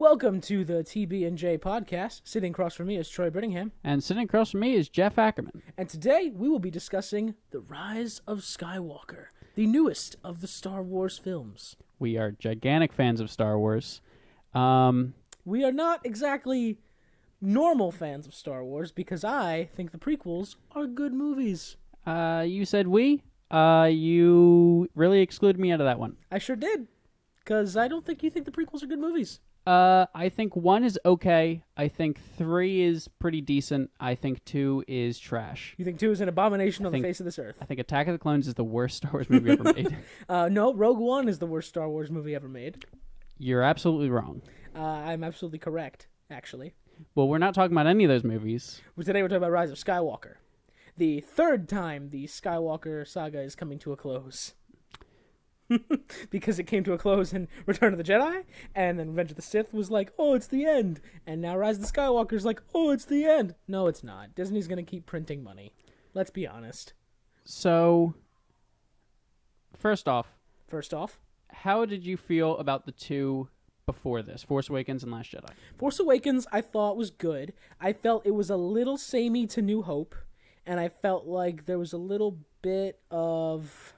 Welcome to the TB&J Podcast. Sitting across from me is Troy Brittingham. And sitting across from me is Jeff Ackerman. And today we will be discussing The Rise of Skywalker, the newest of the Star Wars films. We are gigantic fans of Star Wars. We are not exactly normal fans of Star Wars because I think the prequels are good movies. You said we? You really excluded me out of that one. I sure did, because I don't think you think the prequels are good movies. I think 1 is okay. I think 3 is pretty decent. I think 2 is trash. You think 2 is an abomination on the face of this earth? I think Attack of the Clones is the worst Star Wars movie ever made. No, Rogue One is the worst Star Wars movie ever made. You're absolutely wrong. I'm absolutely correct, actually. Well, we're not talking about any of those movies. Today we're talking about Rise of Skywalker. The third time the Skywalker saga is coming to a close. Because it came to a close in Return of the Jedi, and then Revenge of the Sith was like, oh, it's the end. And now Rise of the Skywalker is like, oh, it's the end. No, it's not. Disney's going to keep printing money. Let's be honest. So, first off, how did you feel about the two before this, Force Awakens and Last Jedi? Force Awakens I thought was good. I felt it was a little samey to New Hope, and I felt like there was a little bit of...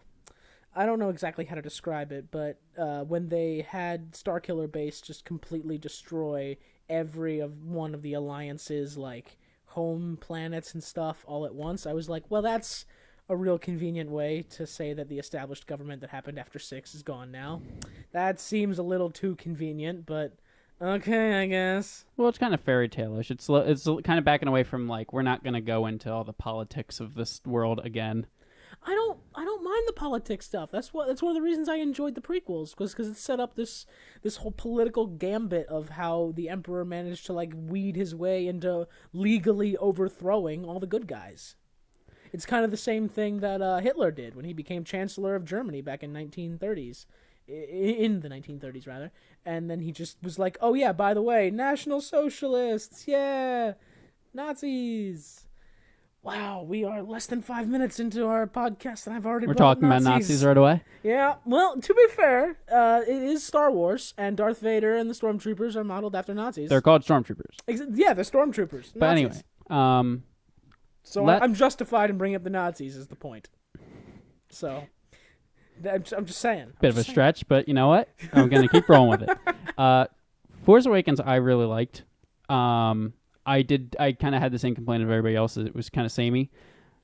I don't know exactly how to describe it, but when they had Starkiller Base just completely destroy every one of the Alliance's like home planets and stuff all at once, I was like, well, that's a real convenient way to say that the established government that happened after 6 is gone now. That seems a little too convenient, but okay, I guess. Well, it's kind of fairy tale-ish. It's kind of backing away from like, we're not going to go into all the politics of this world again. I don't mind the politics stuff. That's one of the reasons I enjoyed the prequels, because it set up this whole political gambit of how the Emperor managed to like weed his way into legally overthrowing all the good guys. It's kind of the same thing that Hitler did when he became Chancellor of Germany back in the 1930s, rather. And then he just was like, oh yeah, by the way, National Socialists, yeah, Nazis. Wow, we are less than 5 minutes into our podcast, and I've already We're brought talking Nazis. about Nazis right away? Yeah, well, to be fair, it is Star Wars, and Darth Vader and the Stormtroopers are modeled after Nazis. They're called Stormtroopers. Yeah, they're Stormtroopers. But Nazis. anyway, so I'm justified in bringing up the Nazis is the point. So, I'm just saying. Bit of a stretch, but you know what? I'm going to keep rolling with it. Force Awakens I really liked. I kind of had the same complaint of everybody else. It was kind of samey.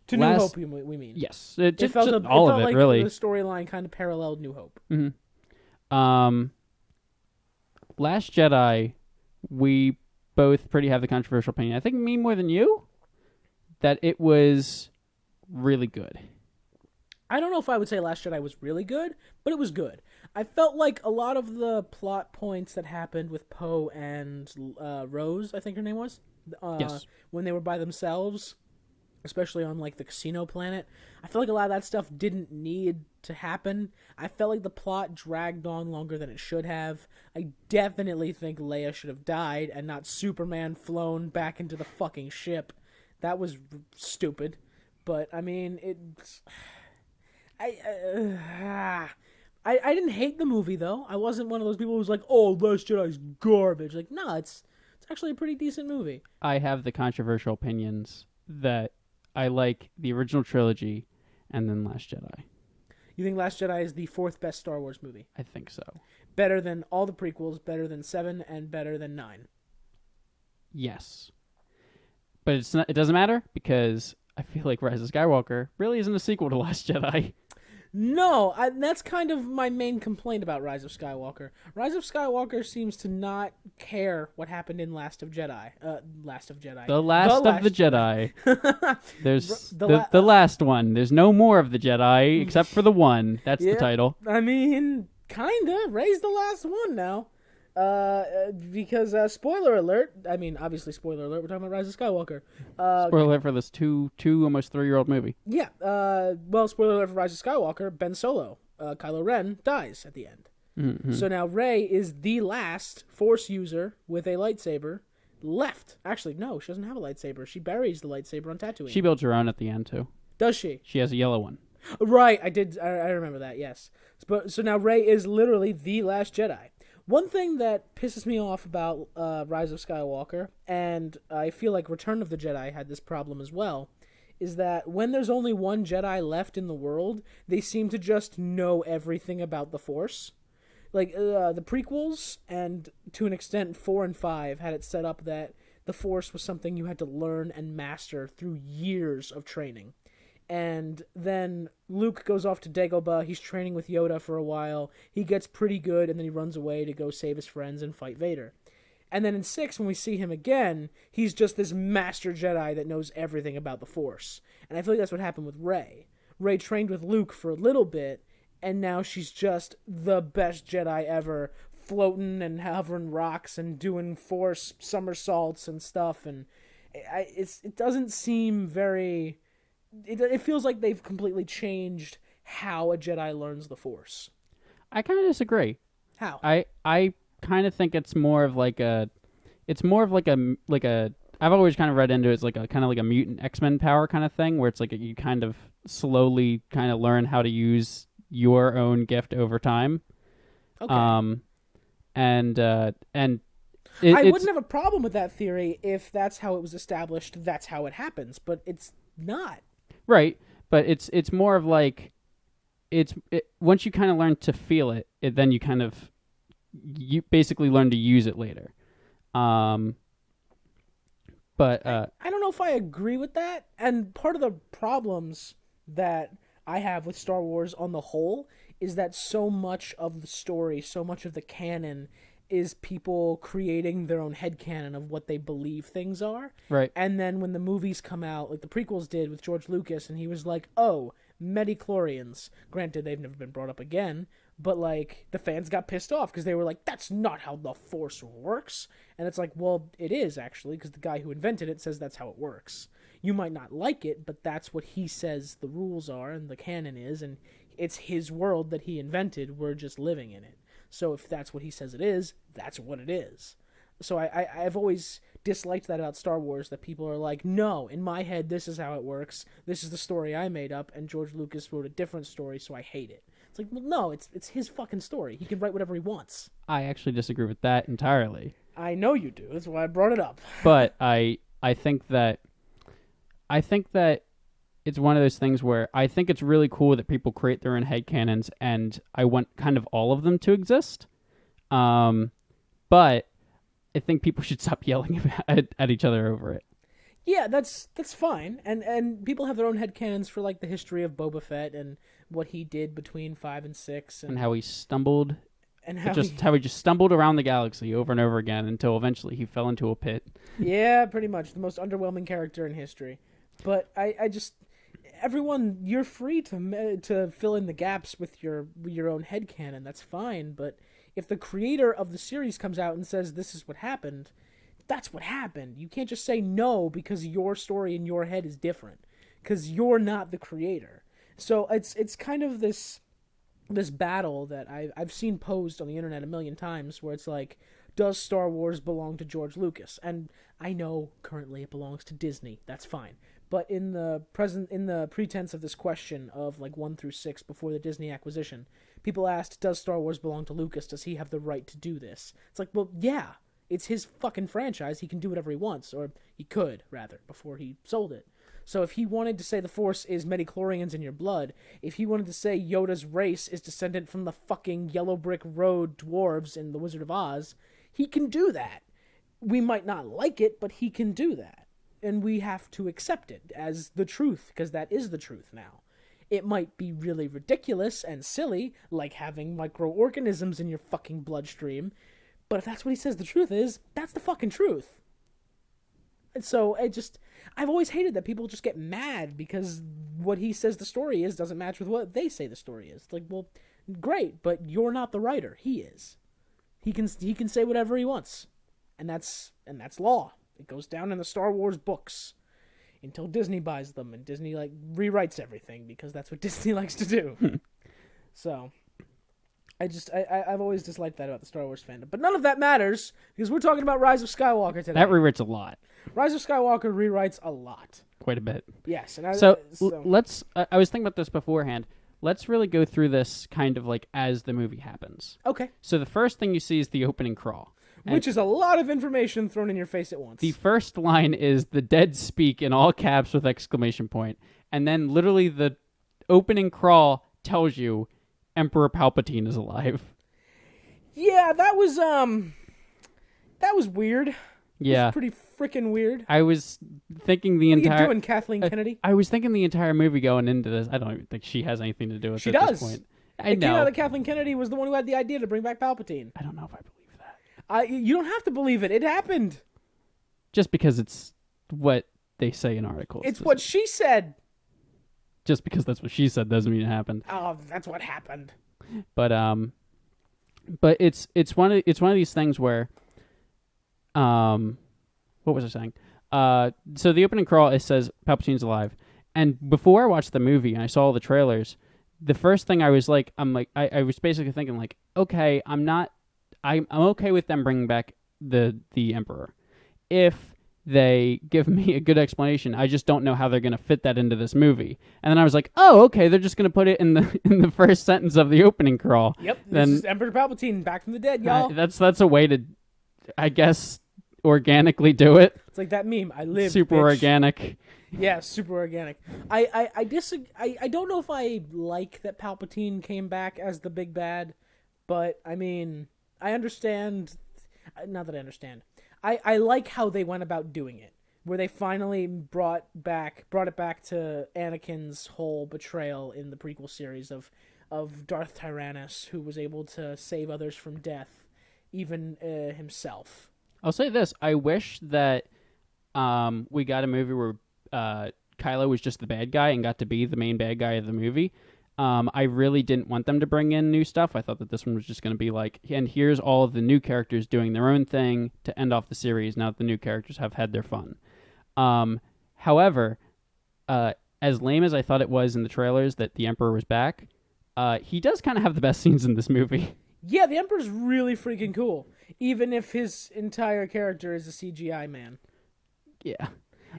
To New Hope, we mean. Yes. It felt like really. The storyline kind of paralleled New Hope. Mm-hmm. Last Jedi, we both pretty have the controversial opinion. I think me more than you, that it was really good. I don't know if I would say Last Jedi was really good, but it was good. I felt like a lot of the plot points that happened with Poe and Rose, I think her name was, yes. When they were by themselves, especially on like the casino planet, I feel like a lot of that stuff didn't need to happen. I felt like the plot dragged on longer than it should have. I definitely think Leia should have died and not Superman flown back into the fucking ship. That was stupid. But, I mean, I didn't hate the movie, though. I wasn't one of those people who was like, oh, Last Jedi's garbage. Like, no, it's actually a pretty decent movie. I have the controversial opinions that I like the original trilogy and then Last Jedi. You think Last Jedi is the 4th best Star Wars movie? I think so. Better than all the prequels, better than 7, and better than 9. Yes. But it doesn't matter because I feel like Rise of Skywalker really isn't a sequel to Last Jedi. No, that's kind of my main complaint about Rise of Skywalker. Rise of Skywalker seems to not care what happened in Last of Jedi. The Last of the Jedi. There's the last one. There's no more of the Jedi except for the one. That's the title. I mean, kinda. Rey's the last one now. Because spoiler alert. I mean, obviously, spoiler alert. We're talking about Rise of Skywalker. Spoiler alert for this two almost 3-year-old movie. Yeah. Well, spoiler alert for Rise of Skywalker. Ben Solo, Kylo Ren, dies at the end. Mm-hmm. So now Rey is the last Force user with a lightsaber left. Actually, no, she doesn't have a lightsaber. She buries the lightsaber on Tatooine. She builds her own at the end too. Does she? She has a yellow one. Right. I remember that. Yes. So now Rey is literally the last Jedi. One thing that pisses me off about Rise of Skywalker, and I feel like Return of the Jedi had this problem as well, is that when there's only one Jedi left in the world, they seem to just know everything about the Force. Like, the prequels, and to an extent 4 and 5, had it set up that the Force was something you had to learn and master through years of training. And then Luke goes off to Dagobah. He's training with Yoda for a while. He gets pretty good, and then he runs away to go save his friends and fight Vader. And then in 6, when we see him again, he's just this master Jedi that knows everything about the Force. And I feel like that's what happened with Rey. Rey trained with Luke for a little bit, and now she's just the best Jedi ever, floating and hovering rocks and doing Force somersaults and stuff. And it doesn't seem very... It feels like they've completely changed how a Jedi learns the Force. I kind of disagree. How? I kind of think it's more of like a I've always kind of read into it as like a kind of like a mutant X-Men power kind of thing, where it's like you kind of slowly kind of learn how to use your own gift over time. Okay. I wouldn't have a problem with that theory if that's how it was established. That's how it happens, but it's not. Right, but it's more of like once you kind of learn to feel it, then you kind of you basically learn to use it later. But I don't know if I agree with that. And part of the problems that I have with Star Wars on the whole is that so much of the story, so much of the canon is people creating their own headcanon of what they believe things are. Right. And then when the movies come out, like the prequels did with George Lucas, and he was like, oh, midi-chlorians. Granted, they've never been brought up again, but like the fans got pissed off because they were like, that's not how the Force works. And it's like, well, it is actually, because the guy who invented it says that's how it works. You might not like it, but that's what he says the rules are and the canon is, and it's his world that he invented. We're just living in it. So if that's what he says it is, that's what it is. So I've always disliked that about Star Wars, that people are like, no, in my head, this is how it works. This is the story I made up, and George Lucas wrote a different story, so I hate it. It's like, well, no, it's his fucking story. He can write whatever he wants. I actually disagree with that entirely. I know you do. That's why I brought it up. But I think that it's one of those things where I think it's really cool that people create their own headcanons, and I want kind of all of them to exist. But I think people should stop yelling at each other over it. Yeah, that's fine. And people have their own headcanons for like the history of Boba Fett and what he did between 5 and 6. And how he stumbled. And how he just stumbled around the galaxy over and over again until eventually he fell into a pit. Yeah, pretty much. The most underwhelming character in history. But I just... Everyone, you're free to fill in the gaps with your own headcanon. That's fine. But if the creator of the series comes out and says this is what happened, that's what happened. You can't just say no because your story in your head is different, because you're not the creator. So it's kind of this battle that I've seen posed on the internet a million times, where it's like, does Star Wars belong to George Lucas? And I know currently it belongs to Disney. That's fine. But in the pretense of this question of like 1 through 6 before the Disney acquisition, people asked, does Star Wars belong to Lucas? Does he have the right to do this? It's like, well, yeah, it's his fucking franchise. He can do whatever he wants, or he could, rather, before he sold it. So if he wanted to say the Force is midi-chlorians in your blood, if he wanted to say Yoda's race is descendant from the fucking yellow brick road dwarves in The Wizard of Oz, he can do that. We might not like it, but he can do that. And we have to accept it as the truth, because that is the truth now. It might be really ridiculous and silly, like having microorganisms in your fucking bloodstream, but if that's what he says the truth is, that's the fucking truth. And so I've always hated that people just get mad because what he says the story is doesn't match with what they say the story is. It's like, well, great, but you're not the writer. He is. He can say whatever he wants, and that's law. It goes down in the Star Wars books until Disney buys them, and Disney rewrites everything because that's what Disney likes to do. So I've always disliked that about the Star Wars fandom, but none of that matters because we're talking about Rise of Skywalker today. That rewrites a lot. Rise of Skywalker rewrites a lot, quite a bit. yes. And let's. I was thinking about this beforehand. let's really go through this kind of like as the movie happens. Okay. So the first thing you see is the opening crawl. Which is a lot of information thrown in your face at once. The first line is "the dead speak" in all caps with exclamation point. And then literally the opening crawl tells you Emperor Palpatine is alive. Yeah, that was weird. Yeah. It was pretty freaking weird. I was thinking the What are entire... you doing, Kathleen Kennedy? I was thinking the entire movie going into this. I don't even think she has anything to do with it at this point. I It came out know. that Kathleen Kennedy was the one who had the idea to bring back Palpatine. I don't know if I believe that. You don't have to believe it. It happened. Just because it's what they say in articles. It's what she said. Just because that's what she said doesn't mean it happened. Oh, that's what happened. But it's one of these things where what was I saying? So the opening crawl, it says Palpatine's alive. And before I watched the movie and I saw all the trailers, the first thing I was like, I was basically thinking like, okay, I'm okay with them bringing back the Emperor. If they give me a good explanation, I just don't know how they're going to fit that into this movie. And then I was like, oh, okay, they're just going to put it in the first sentence of the opening crawl. Yep, this is Emperor Palpatine back from the dead, y'all. That's a way to, I guess, organically do it. It's like that meme. I live. Super bitch. organic. Yeah, super organic. I disagree. I don't know if I like that Palpatine came back as the big bad, but I mean, I understand. Not that I understand. I like how they went about doing it, where they finally brought it back to Anakin's whole betrayal in the prequel series of Darth Tyrannus, who was able to save others from death, even himself. I'll say this: I wish that we got a movie where Kylo was just the bad guy and got to be the main bad guy of the movie. I really didn't want them to bring in new stuff. I thought that this one was just going to be like, and here's all of the new characters doing their own thing to end off the series now that the new characters have had their fun. However, as lame as I thought it was in the trailers that the Emperor was back, he does kind of have the best scenes in this movie. Yeah, the Emperor's really freaking cool, even if his entire character is a CGI man. Yeah.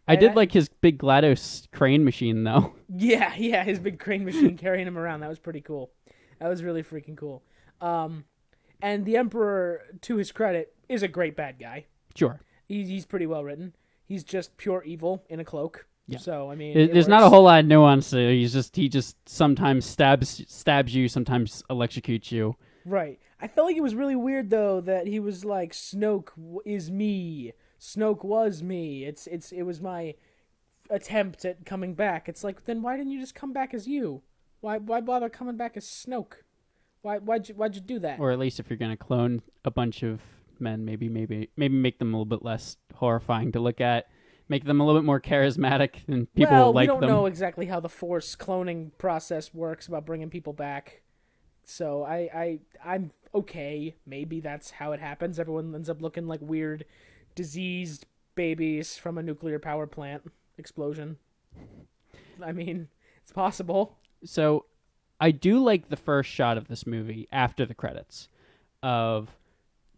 I did like his big GLaDOS crane machine, though. Yeah, his big crane machine carrying him around. That was pretty cool. That was really freaking cool. And the Emperor, to his credit, is a great bad guy. Sure. He's pretty well written. He's just pure evil in a cloak. Yeah. So, I mean... There's not a whole lot of nuance to it. He just sometimes stabs you, sometimes electrocutes you. Right. I felt like it was really weird, though, that he was like, Snoke is me. Snoke was me. It was my attempt at coming back. It's like, then why didn't you just come back as you? Why bother coming back as Snoke? Why'd you do that? Or at least if you're gonna clone a bunch of men, maybe make them a little bit less horrifying to look at. Make them a little bit more charismatic, and people will like them. We don't know exactly how the Force cloning process works about bringing people back. So I'm okay. Maybe that's how it happens. Everyone ends up looking like weird, diseased babies from a nuclear power plant explosion. I mean, it's possible. So, I do like the first shot of this movie after the credits of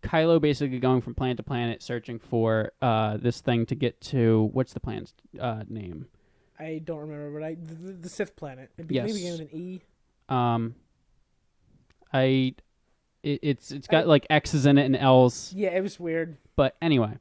Kylo basically going from planet to planet searching for this thing to get to, what's the planet's name? I don't remember, but the Sith planet. Yes. Maybe began with an E. It's got like X's in it and L's. Yeah, it was weird. But anyway,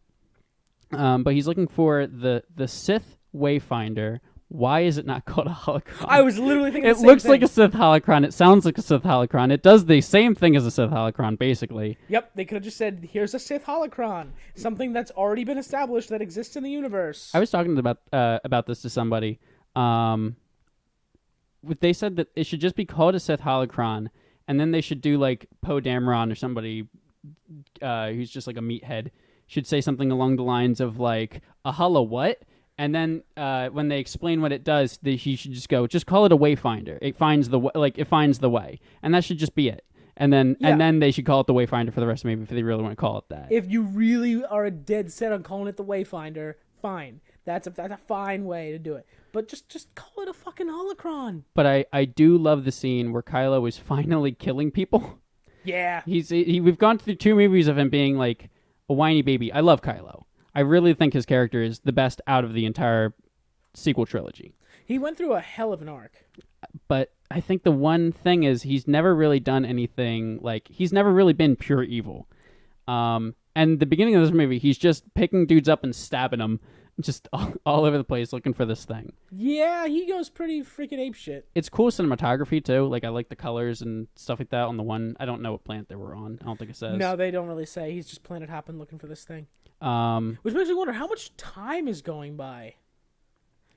but he's looking for the Sith Wayfinder. Why is it not called a holocron? I was literally thinking the same looks thing. like a Sith holocron. It sounds like a Sith holocron. It does the same thing as a Sith holocron, basically. Yep, they could have just said, here's a Sith holocron. Something that's already been established that exists in the universe. I was talking about this to somebody. They said that it should just be called a Sith holocron, and then they should do like Poe Dameron or somebody who's just like a meathead should say something along the lines of like, a holo what? And then when they explain what it does, he should just go, just call it a wayfinder. It finds the way, and that should just be it. And then they should call it the Wayfinder for the rest of the movie if they really want to call it that. If you really are dead set on calling it the Wayfinder, fine. That's a fine way to do it. But just call it a fucking holocron. But I do love the scene where Kylo is finally killing people. Yeah. We've gone through 2 movies of him being like a whiny baby. I love Kylo. I really think his character is the best out of the entire sequel trilogy. He went through a hell of an arc. But I think the one thing is he's never really done anything, like, he's never really been pure evil. And the beginning of this movie, he's just picking dudes up and stabbing them just all over the place looking for this thing. Yeah, he goes pretty freaking apeshit. It's cool cinematography, too. Like, I like the colors and stuff like that on the one. I don't know what planet they were on. I don't think it says. No, they don't really say. He's just planet hopping looking for this thing. Which makes me wonder how much time is going by.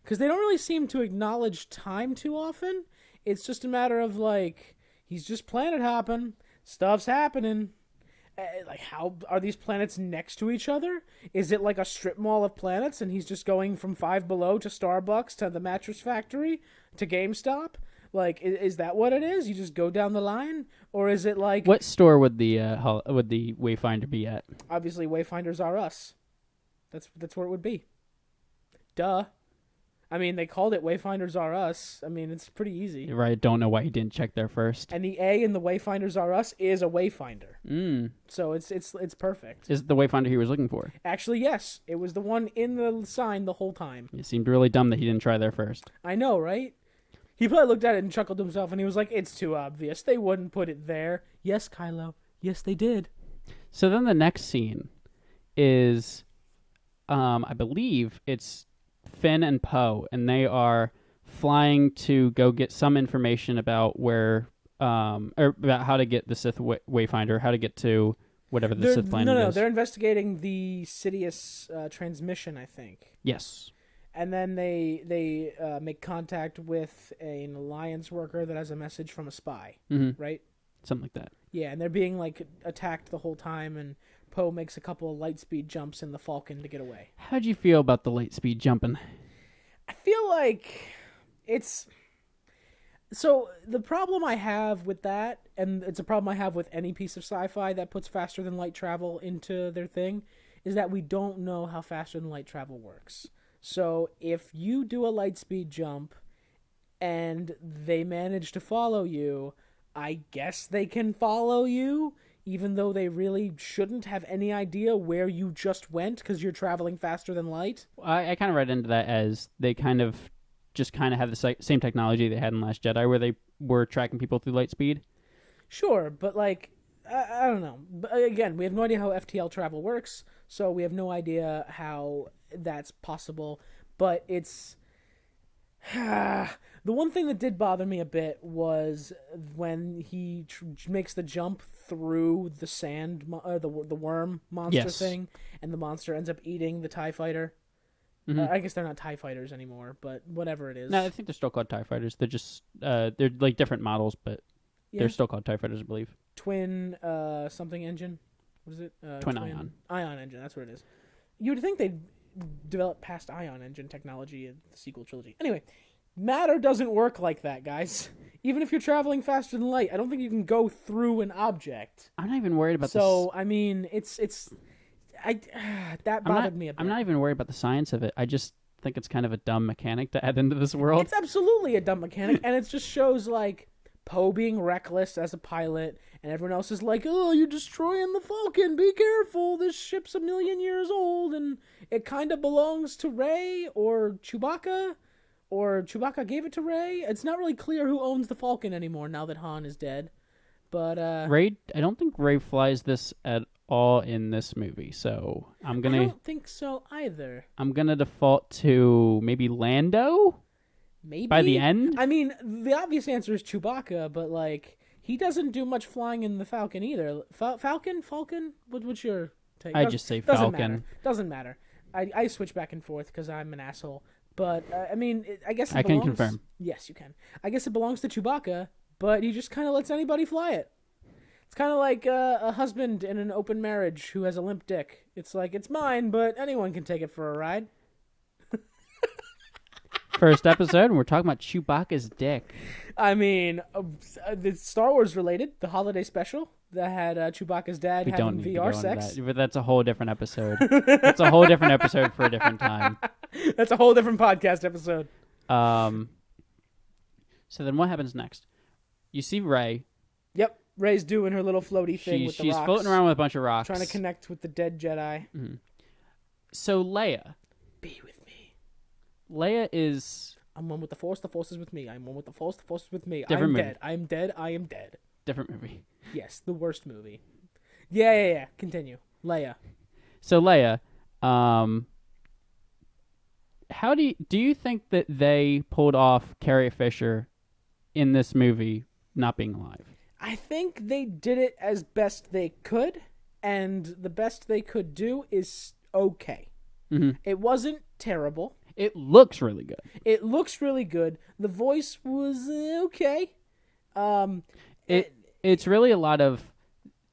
Because they don't really seem to acknowledge time too often. It's just a matter of, like, he's just planet hopping. Stuff's happening. Like, how are these planets next to each other? Is it like a strip mall of planets and he's just going from Five Below to Starbucks to the Mattress Factory to GameStop? Like, is that what it is? You just go down the line? Or is it like... What store would the Wayfinder be at? Obviously, Wayfinders are us. That's where it would be. Duh. I mean, they called it Wayfinders Are Us. I mean, it's pretty easy. Right, don't know why he didn't check there first. And the A in the Wayfinders Are Us is a Wayfinder. So it's perfect. Is it the Wayfinder he was looking for? Actually, yes. It was the one in the sign the whole time. It seemed really dumb that he didn't try there first. I know, right? He probably looked at it and chuckled to himself, and he was like, it's too obvious. They wouldn't put it there. Yes, Kylo. Yes, they did. So then the next scene is, I believe it's Finn and Poe, and they are flying to go get some information about where, or about how to get the Sith Wayfinder, how to get to whatever the Sith planet is. No, they're investigating the Sidious transmission, I think. Yes. And then they make contact with an Alliance worker that has a message from a spy, right? Something like that. Yeah, and they're being, like, attacked the whole time, and Poe makes a couple of light speed jumps in the Falcon to get away. How'd you feel about the light speed jumping? I feel like it's... So, the problem I have with that, and it's a problem I have with any piece of sci-fi that puts faster than light travel into their thing, is that we don't know how faster than light travel works. So, if you do a light speed jump, and they manage to follow you, I guess they can follow you, even though they really shouldn't have any idea where you just went because you're traveling faster than light. I kind of read into that as they kind of have the same technology they had in Last Jedi, where they were tracking people through light speed. Sure, but, like, I don't know. But again, we have no idea how FTL travel works, so we have no idea how that's possible. But it's... The one thing that did bother me a bit was when he makes the jump through the sand, the worm monster thing, and the monster ends up eating the TIE fighter. I guess they're not TIE fighters anymore, but whatever it is. No, I think they're still called TIE fighters. They're just they're like different models, but they're still called TIE fighters, I believe. Twin something engine. What is it? Twin Ion. Ion engine. That's what it is. You would think they'd develop past Ion engine technology in the sequel trilogy. Anyway. Matter doesn't work like that, guys. Even if you're traveling faster than light, I don't think you can go through an object. I'm not even worried about this. So, I mean, that bothered me a bit. I'm not even worried about the science of it. I just think it's kind of a dumb mechanic to add into this world. It's absolutely a dumb mechanic, and it just shows, like, Poe being reckless as a pilot, and everyone else is like, oh, you're destroying the Falcon, be careful, this ship's 1,000,000 years old, and it kind of belongs to Rey or Chewbacca. Or Chewbacca gave it to Rey. It's not really clear who owns the Falcon anymore now that Han is dead. But Rey, I don't think Rey flies this at all in this movie. So I don't think so either. I'm gonna default to maybe Lando. Maybe by the end. I mean, the obvious answer is Chewbacca, but like he doesn't do much flying in the Falcon either. Falcon. What's your take? I just say Falcon. Doesn't matter. I switch back and forth because I'm an asshole. But, I mean, I guess it belongs... I can confirm. Yes, you can. I guess it belongs to Chewbacca, but he just kind of lets anybody fly it. It's kind of like a husband in an open marriage who has a limp dick. It's like, it's mine, but anyone can take it for a ride. First episode, and we're talking about Chewbacca's dick. I mean, it's Star Wars related, the holiday special that had Chewbacca's dad having VR sex. But that's a whole different episode. That's a whole different episode for a different time. That's a whole different podcast episode. So then what happens next? You see Rey. Yep. Rey's doing her little floaty thing with the rocks. She's floating around with a bunch of rocks. Trying to connect with the dead Jedi. Mm-hmm. So Leia. Be with me. Leia is I'm one with the Force is with me. I'm one with the Force is with me. Different I'm movie. dead. I'm dead. I am dead. Different movie. Yes, the worst movie. Yeah. Continue. Leia. So Leia, how do you think that they pulled off Carrie Fisher in this movie not being alive? I think they did it as best they could, and the best they could do is okay. Mm-hmm. It wasn't terrible. It looks really good. It looks really good. The voice was okay. It's really a lot of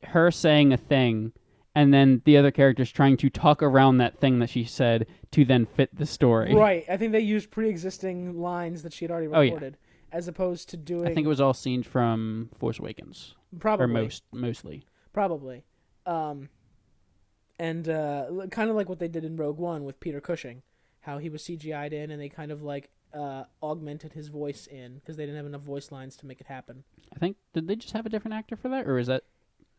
her saying a thing, and then the other characters trying to talk around that thing that she said to then fit the story. Right. I think they used pre-existing lines that she had already recorded, as opposed to doing. I think it was all scenes from Force Awakens. Probably. Or mostly. Probably. And kind of like what they did in Rogue One with Peter Cushing, how he was CGI'd in, and they kind of like augmented his voice in because they didn't have enough voice lines to make it happen. I think did they just have a different actor for that, or is that?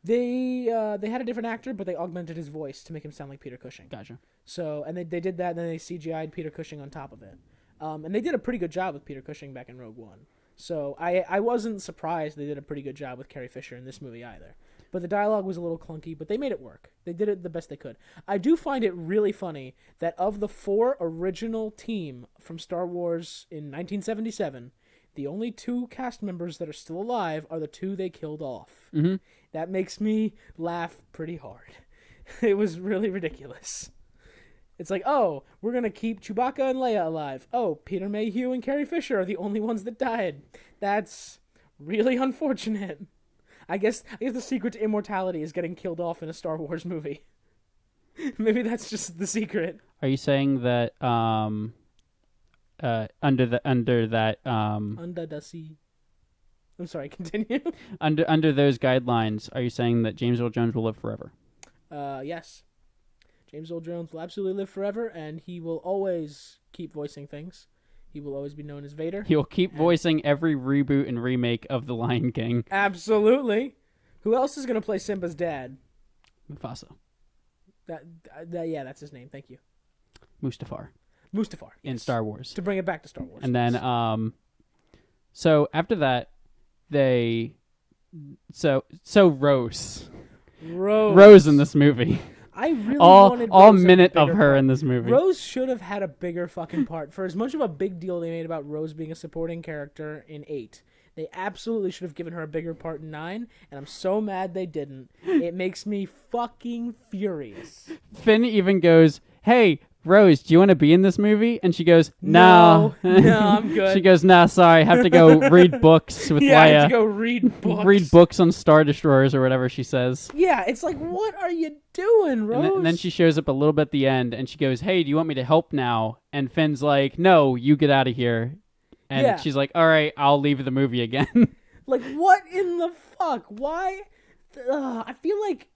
They had a different actor, but they augmented his voice to make him sound like Peter Cushing. Gotcha. So, and they did that, and then they CGI'd Peter Cushing on top of it. And they did a pretty good job with Peter Cushing back in Rogue One. So I wasn't surprised they did a pretty good job with Carrie Fisher in this movie either. But the dialogue was a little clunky, but they made it work. They did it the best they could. I do find it really funny that of the 4 original team from Star Wars in 1977, the only 2 cast members that are still alive are the 2 they killed off. Mm-hmm. That makes me laugh pretty hard. It was really ridiculous. It's like, oh, we're going to keep Chewbacca and Leia alive. Oh, Peter Mayhew and Carrie Fisher are the only ones that died. That's really unfortunate. I guess the secret to immortality is getting killed off in a Star Wars movie. Maybe that's just the secret. Are you saying that under the sea. I'm sorry, continue. under those guidelines, are you saying that James Earl Jones will live forever? Yes. James Earl Jones will absolutely live forever, and he will always keep voicing things. He will always be known as Vader. He will keep voicing every reboot and remake of The Lion King. Absolutely. Who else is going to play Simba's dad? Mufasa. Yeah, that's his name. Thank you. Mustafar. Mustafar. In Yes. Star Wars. To bring it back to Star Wars. And then, so after that, Rose. Rose in this movie. I really wanted all Rose minute of her part. in this movie. Rose should have had a bigger fucking part. For as much of a big deal they made about Rose being a supporting character in 8, they absolutely should have given her a bigger part in 9, and I'm so mad they didn't. It makes me fucking furious. Finn even goes, "Hey, Rose, do you want to be in this movie?" And she goes, No, I'm good. She goes, "Nah, sorry, I have to go read books with Leia. I have to go read books. Read books on Star Destroyers or whatever she says." Yeah, it's like, what are you doing, Rose? And then she shows up a little bit at the end, and she goes, "Hey, do you want me to help now?" And Finn's like, "No, you get out of here." And she's like, "All right, I'll leave the movie again." Like, what in the fuck? Why? I feel like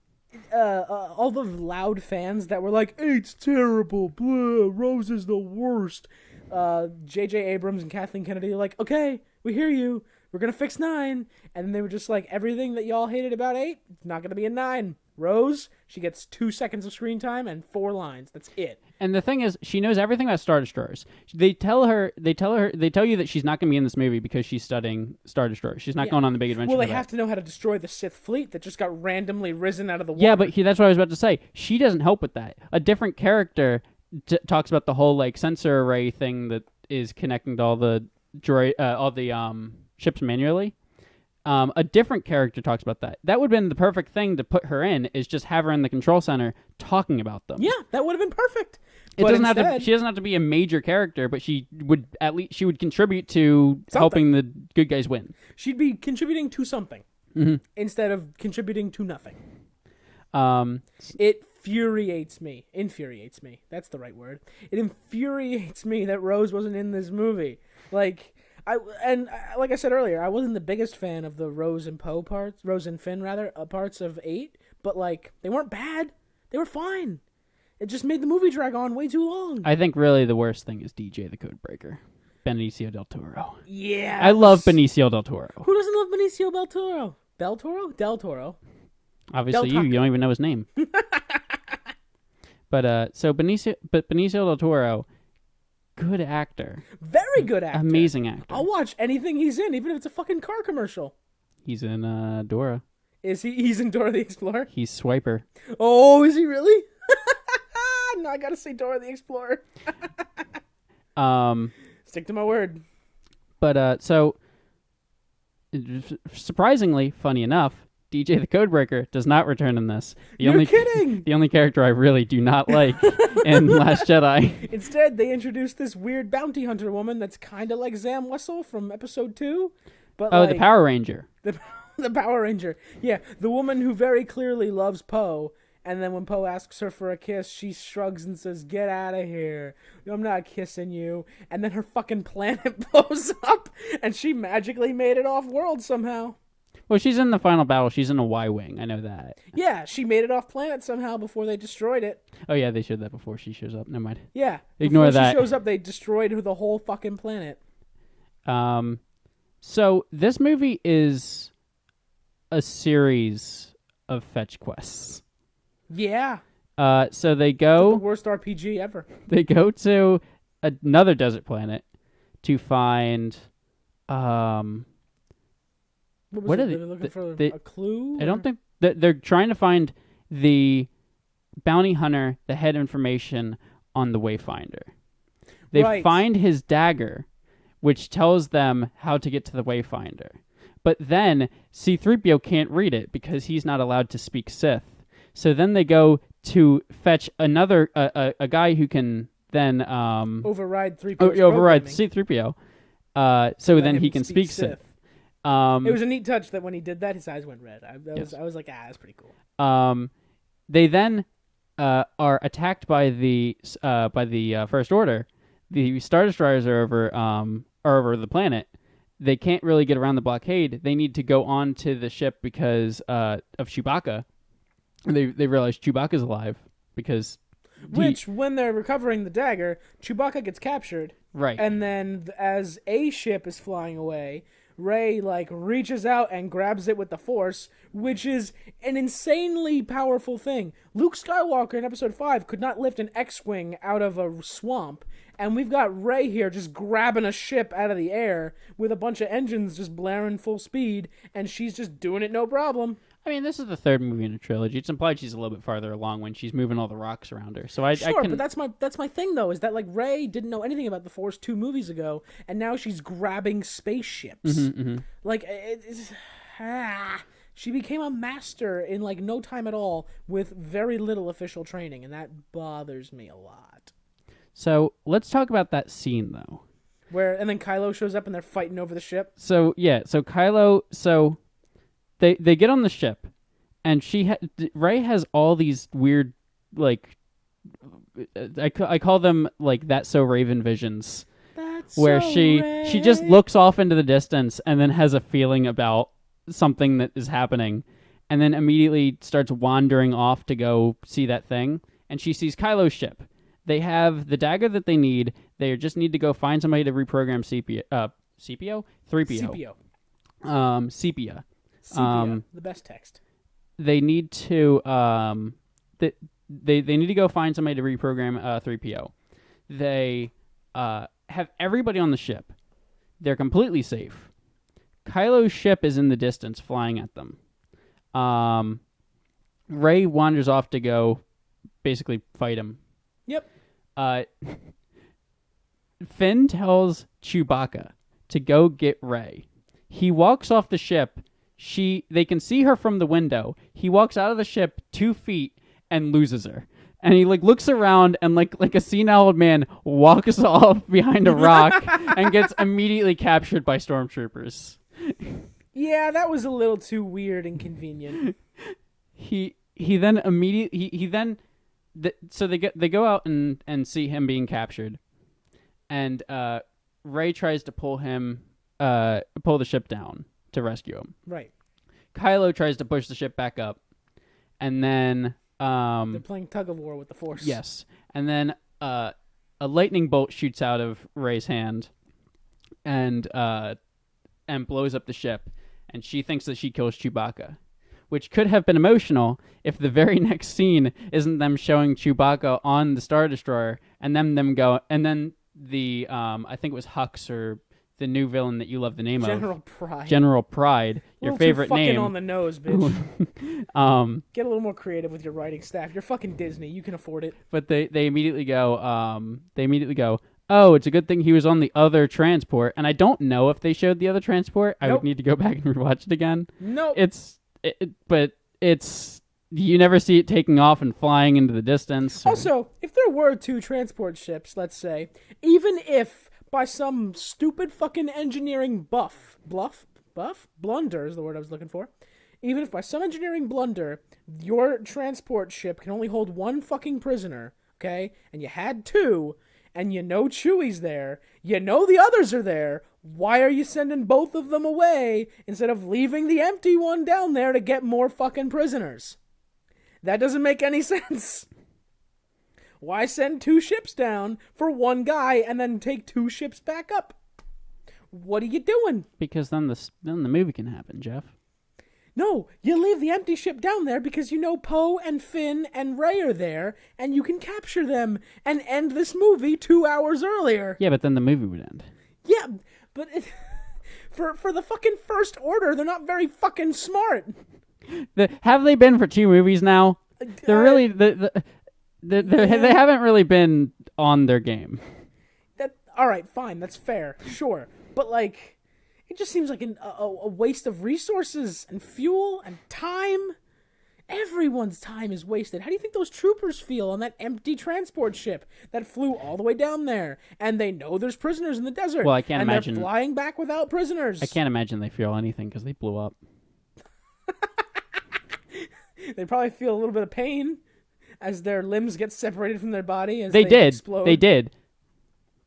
all the loud fans that were like, "Eight's terrible, blah, Rose is the worst." J.J. Abrams and Kathleen Kennedy are like, "Okay, we hear you. We're gonna fix 9." And then they were just like, "Everything that y'all hated about 8, it's not gonna be in 9. Rose, she gets 2 seconds of screen time and 4 lines. That's it." And the thing is, she knows everything about Star Destroyers. They tell you that she's not going to be in this movie because she's studying Star Destroyers. She's not going on the big adventure. Well, they have to know how to destroy the Sith fleet that just got randomly risen out of the water. Yeah, but that's what I was about to say. She doesn't help with that. A different character talks about the whole like sensor array thing that is connecting to all the ships manually. A different character talks about that. That would have been the perfect thing to put her in, is just have her in the control center talking about them. Yeah, that would have been perfect. She doesn't have to be a major character, but she would contribute to helping the good guys win. She'd be contributing to something instead of contributing to nothing. It infuriates me. That's the right word. It infuriates me that Rose wasn't in this movie. Like I said earlier, I wasn't the biggest fan of the Rose and Finn parts of 8, but like they weren't bad. They were fine. It just made the movie drag on way too long. I think really the worst thing is DJ the Codebreaker, Benicio del Toro. Yeah, I love Benicio del Toro. Who doesn't love Benicio del Toro? Del Toro. Obviously, you don't even know his name. But Benicio del Toro, good actor. Very good actor. Amazing actor. I'll watch anything he's in, even if it's a fucking car commercial. He's in Dora. Is he? He's in Dora the Explorer? He's Swiper. Oh, is he really? No, I gotta say Dora the Explorer. Stick to my word. But, so, surprisingly, funny enough, DJ the Codebreaker does not return in this. You're kidding! The only character I really do not like in Last Jedi. Instead, they introduced this weird bounty hunter woman that's kind of like Zam Wessel from Episode 2. But the Power Ranger. The Power Ranger. Yeah, the woman who very clearly loves Poe. And then when Poe asks her for a kiss, she shrugs and says, "Get out of here. I'm not kissing you." And then her fucking planet blows up, and she magically made it off-world somehow. Well, she's in the final battle. She's in a Y-Wing. I know that. Yeah, she made it off-planet somehow before they destroyed it. Oh, yeah, they showed that before she shows up. Never mind. Yeah. Ignore before that. She shows up, they destroyed the whole fucking planet. So this movie is a series of fetch quests. Yeah. So they go... It's the worst RPG ever. They go to another desert planet to find... What are they looking for? A clue? I don't think... They're trying to find the bounty hunter, the head information on the Wayfinder. They find his dagger, which tells them how to get to the Wayfinder. But then C-3PO can't read it because he's not allowed to speak Sith. So then they go to fetch another a guy who can then override 3PO's override C-3PO. So then he can speak Sith. It was a neat touch that when he did that, his eyes went red. I was like, that's pretty cool. They then are attacked by the First Order. The Star Destroyers are over the planet. They can't really get around the blockade. They need to go on to the ship because of Chewbacca. They realize Chewbacca's alive because... when they're recovering the dagger, Chewbacca gets captured. Right. And then as a ship is flying away, Rey reaches out and grabs it with the Force, which is an insanely powerful thing. Luke Skywalker in Episode 5 could not lift an X-Wing out of a swamp, and we've got Rey here just grabbing a ship out of the air with a bunch of engines just blaring full speed, and she's just doing it no problem. I mean, this is the third movie in a trilogy. It's implied she's a little bit farther along when she's moving all the rocks around her. So but that's my thing though, is that Rey didn't know anything about the Force 2 movies ago, and now she's grabbing spaceships. She became a master in no time at all with very little official training, and that bothers me a lot. So let's talk about that scene though. And then Kylo shows up and they're fighting over the ship. So Kylo, They get on the ship, and Rey has all these weird, I call them That's So Raven visions, where she just looks off into the distance and then has a feeling about something that is happening, and then immediately starts wandering off to go see that thing, and she sees Kylo's ship. They have the dagger that they need. They just need to go find somebody to reprogram CPO? 3PO. Sepia. Sepia, the best text. They need to they need to go find somebody to reprogram 3PO. They have everybody on the ship. They're completely safe. Kylo's ship is in the distance, flying at them. Rey wanders off to go basically fight him. Yep. Finn tells Chewbacca to go get Rey. He walks off the ship. They can see her from the window. He walks out of the ship 2 feet and loses her. And he looks around and like a senile old man walks off behind a rock and gets immediately captured by stormtroopers. Yeah, that was a little too weird and convenient. He then immediately so they go out and see him being captured, and Rey tries to pull the ship down to rescue him. Right. Kylo tries to push the ship back up, and then they're playing tug of war with the Force. Yes, and then a lightning bolt shoots out of Rey's hand, and blows up the ship, and she thinks that she kills Chewbacca, which could have been emotional if the very next scene isn't them showing Chewbacca on the Star Destroyer, and then I think it was Hux or the new villain that you love the name General Pride. General Pride, your favorite too fucking name. on the nose, bitch. Get a little more creative with your writing staff. You're fucking Disney. You can afford it. But they immediately go, oh, it's a good thing he was on the other transport. And I don't know if they showed the other transport. I would need to go back and rewatch it again. Nope. But it's you never see it taking off and flying into the distance. Also, if there were 2 transport ships, let's say, even if by some stupid fucking engineering blunder is the word I was looking for. Even if by some engineering blunder, your transport ship can only hold 1 fucking prisoner, okay? And you had 2, and you know Chewie's there, you know the others are there, why are you sending both of them away instead of leaving the empty one down there to get more fucking prisoners? That doesn't make any sense. Why send 2 ships down for 1 guy and then take 2 ships back up? What are you doing? Because then the movie can happen, Jeff. No, you leave the empty ship down there because you know Poe and Finn and Rey are there, and you can capture them and end this movie 2 hours earlier. Yeah, but then the movie would end. Yeah, but for the fucking First Order, they're not very fucking smart. Have they been for 2 movies now? They're really they haven't really been on their game. All right, fine, that's fair, sure, but like. It just seems like a waste of resources and fuel and time. Everyone's time is wasted. How do you think those troopers feel on that empty transport ship that flew all the way down there? And they know there's prisoners in the desert. Well, I can't imagine. And they're flying back without prisoners. I can't imagine they feel anything because they blew up. They probably feel a little bit of pain as their limbs get separated from their body as they did. Explode. They did.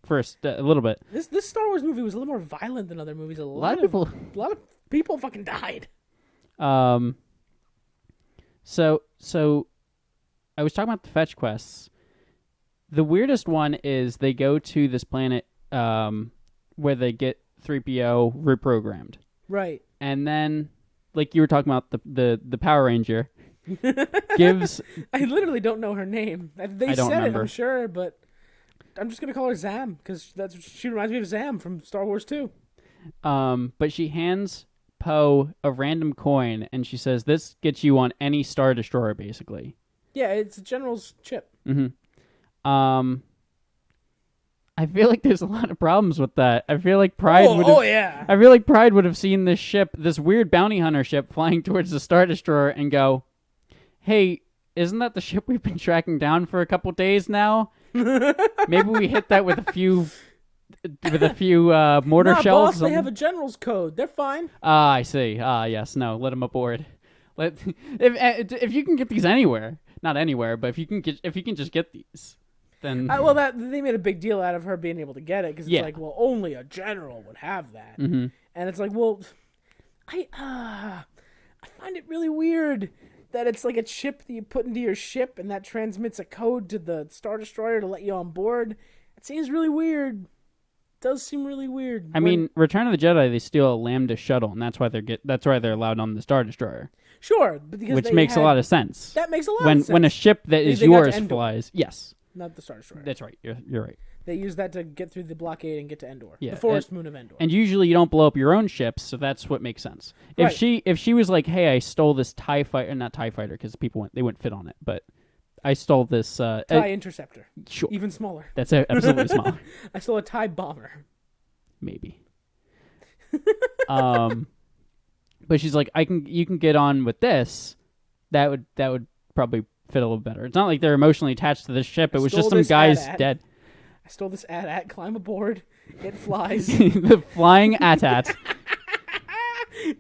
First, a little bit. This Star Wars movie was a little more violent than other movies. A lot of people fucking died. So I was talking about the fetch quests. The weirdest one is they go to this planet where they get 3PO reprogrammed. Right. And then, like you were talking about, the Power Ranger gives. I literally don't know her name. They said remember. It, I'm sure, but. I'm just gonna call her Zam because she reminds me of Zam from Star Wars 2. But she hands Poe a random coin and she says, "This gets you on any Star Destroyer, basically." Yeah, it's a General's chip. Mm-hmm. I feel like there's a lot of problems with that. I feel like Pride would. Oh yeah. I feel like Pride would have seen this ship, this weird bounty hunter ship, flying towards the Star Destroyer and go, "Hey, isn't that the ship we've been tracking down for a couple days now? Maybe we hit that with a few mortar shells." Boss, they have a general's code. They're fine. I see. Yes. No. Let them aboard. If you can get these anywhere, not anywhere, but if you can just get these, then they made a big deal out of her being able to get it because it's like, well, only a general would have that, and it's like, well, I find it really weird. That it's like a chip that you put into your ship and that transmits a code to the Star Destroyer to let you on board. It seems really weird. It does seem really weird. I mean, Return of the Jedi, they steal a Lambda shuttle, and that's why they're allowed on the Star Destroyer. Sure, because which makes a lot of sense. That makes a lot of sense. When a ship that is yours flies, yes, not the Star Destroyer. That's right. You're right. They use that to get through the blockade and get to Endor, the forest moon of Endor. And usually you don't blow up your own ships, so that's what makes sense. If she was like, "Hey, I stole this TIE fighter," not TIE fighter because they wouldn't fit on it, but I stole this TIE interceptor. Sure, even smaller. That's absolutely smaller. I stole a TIE bomber. Maybe. But she's like, you can get on with this. That would probably fit a little better. It's not like they're emotionally attached to this ship. It was just some guy's dead. I stole this AT-AT, climb aboard, it flies. The flying AT-AT.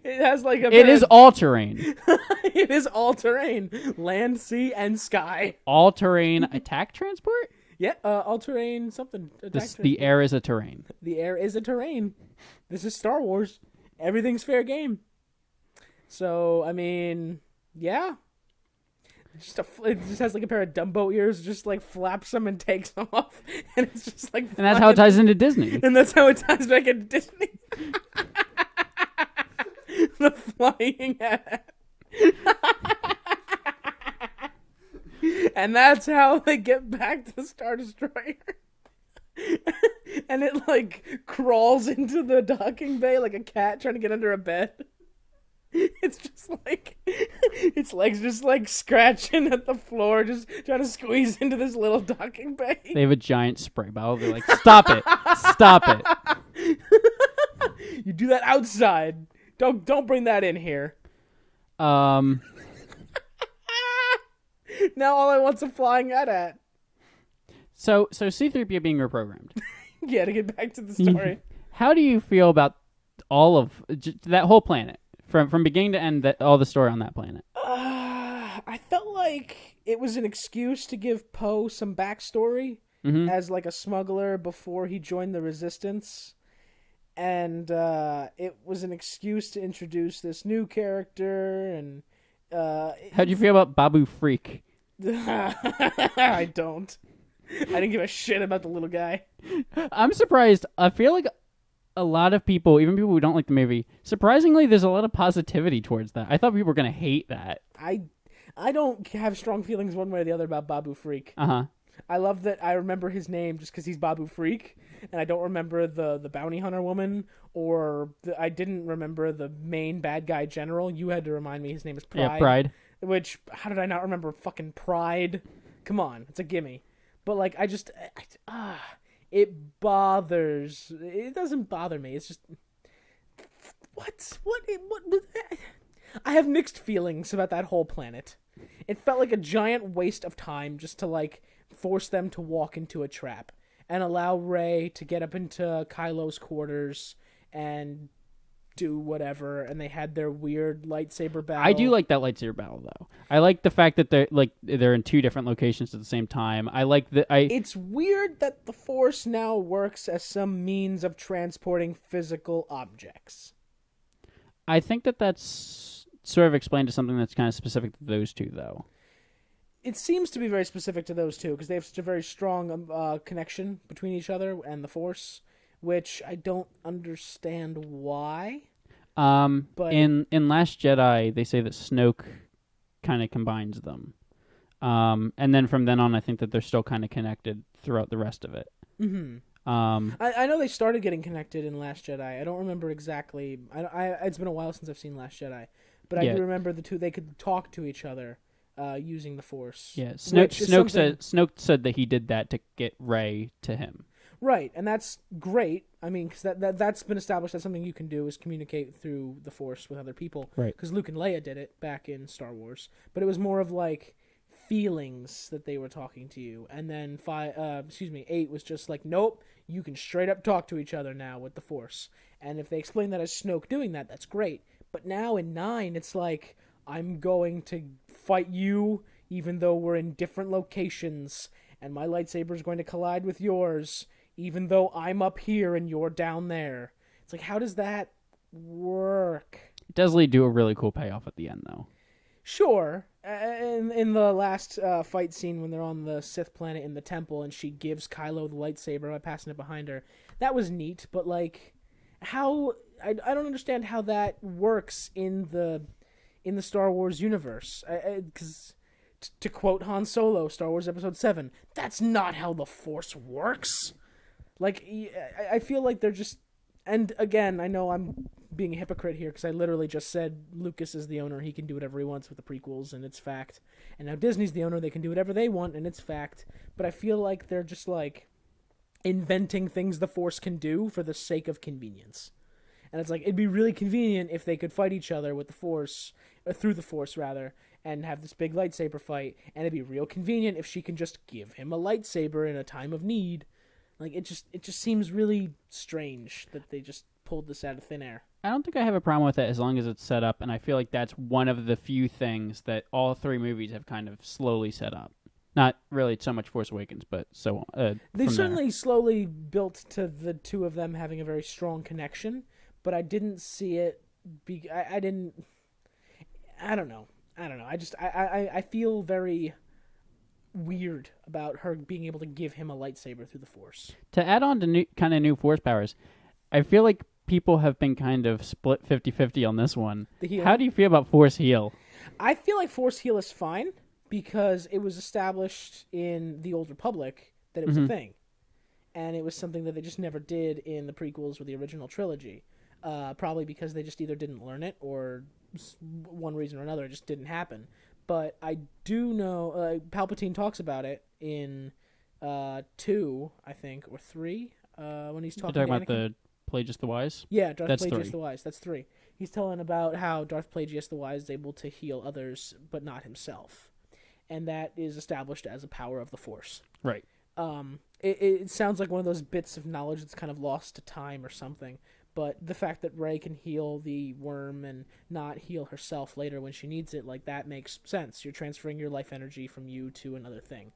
It has like It is all-terrain. It is all-terrain. Land, sea, and sky. All-terrain attack transport? Yeah, all-terrain something. The air is a terrain. The air is a terrain. This is Star Wars. Everything's fair game. So, I mean, yeah. It just has like a pair of Dumbo ears, just like flaps them and takes them off, and it's just like. And that's how it ties into Disney. And that's how it ties back into Disney. The flying hat. And that's how they get back to the Star Destroyer. and it like crawls into the docking bay like a cat trying to get under a bed. It's just like its legs just like scratching at the floor, just trying to squeeze into this little docking bay. They have a giant spray bottle. They're like, stop it, stop it. You do that outside. Don't bring that in here. Now all I want's a flying at. So C-3PO being reprogrammed. Yeah, to get back to the story. How do you feel about all of that whole planet? From beginning to end, all the story on that planet. I felt like it was an excuse to give Poe some backstory as like a smuggler before he joined the Resistance, and it was an excuse to introduce this new character. And how do you feel about Babu Freak? I don't. I didn't give a shit about the little guy. I'm surprised. I feel like a lot of people, even people who don't like the movie, surprisingly, there's a lot of positivity towards that. I thought people were going to hate that. I don't have strong feelings one way or the other about Babu Freak. Uh-huh. I love that I remember his name just because he's Babu Freak, and I don't remember the bounty hunter woman, or I didn't remember the main bad guy general. You had to remind me his name is Pride. Yeah, Pride. Which, how did I not remember fucking Pride? Come on, it's a gimme. But, like, it bothers. It doesn't bother me. It's just, what? I have mixed feelings about that whole planet. It felt like a giant waste of time just to, like, force them to walk into a trap and allow Rey to get up into Kylo's quarters and do whatever, and they had their weird lightsaber battle. I do like that lightsaber battle, though. I like the fact that they're in two different locations at the same time. I like It's weird that the Force now works as some means of transporting physical objects. I think that's sort of explained to something that's kind of specific to those two, though. It seems to be very specific to those two because they have such a very strong connection between each other and the Force, which I don't understand why. But in Last Jedi, they say that Snoke kind of combines them, and then from then on, I think that they're still kind of connected throughout the rest of it. Mm-hmm. I know they started getting connected in Last Jedi. I don't remember exactly. It's been a while since I've seen Last Jedi, but I do remember the two. They could talk to each other using the Force. Yeah, Snoke said that he did that to get Rey to him. Right, and that's great. I mean, because that's been established as something you can do is communicate through the Force with other people. Right. Because Luke and Leia did it back in Star Wars, but it was more of like feelings that they were talking to you. And then 8 was just like, nope, you can straight up talk to each other now with the Force. And if they explain that as Snoke doing that, that's great. But now in 9, it's like, I'm going to fight you even though we're in different locations, and my lightsaber is going to collide with yours, even though I'm up here and you're down there. It's like, how does that work? It does lead to a really cool payoff at the end, though. Sure. In the last fight scene when they're on the Sith planet in the temple and she gives Kylo the lightsaber by passing it behind her, that was neat, but like, how... I don't understand how that works in the Star Wars universe. Because, to quote Han Solo, Star Wars Episode 7, that's not how the Force works. Like, I feel like they're just... And again, I know I'm being a hypocrite here because I literally just said Lucas is the owner. He can do whatever he wants with the prequels, and it's fact. And now Disney's the owner. They can do whatever they want, and it's fact. But I feel like they're just, like, inventing things the Force can do for the sake of convenience. And it's like, it'd be really convenient if they could fight each other with the Force, or through the Force, rather, and have this big lightsaber fight. And it'd be real convenient if she can just give him a lightsaber in a time of need. Like, it just seems really strange that they just pulled this out of thin air. I don't think I have a problem with it as long as it's set up, and I feel like that's one of the few things that all three movies have kind of slowly set up. Not really so much Force Awakens, but so on. They've certainly slowly built to the two of them having a very strong connection, but I didn't see it. I don't know. I feel very weird about her being able to give him a lightsaber through the Force. To add on to new Force powers, I feel like people have been kind of split 50-50 on this one. How do you feel about Force Heal? I feel like Force Heal is fine because it was established in the Old Republic that it was a thing. and it was something that they just never did in the prequels or the original trilogy. Probably because they just either didn't learn it or one reason or another, it just didn't happen. But I do know Palpatine talks about it in 2, I think, or 3, when he's talking You're talking to about Anakin. the Plagueis the Wise? Yeah, Darth That's Plagueis 3. the Wise. That's 3. He's telling about how Darth Plagueis the Wise is able to heal others, but not himself. And that is established as a power of the Force. Right. It sounds like one of those bits of knowledge that's kind of lost to time or something. But the fact that Rey can heal the worm and not heal herself later when she needs it, like, that makes sense. You're transferring your life energy from you to another thing.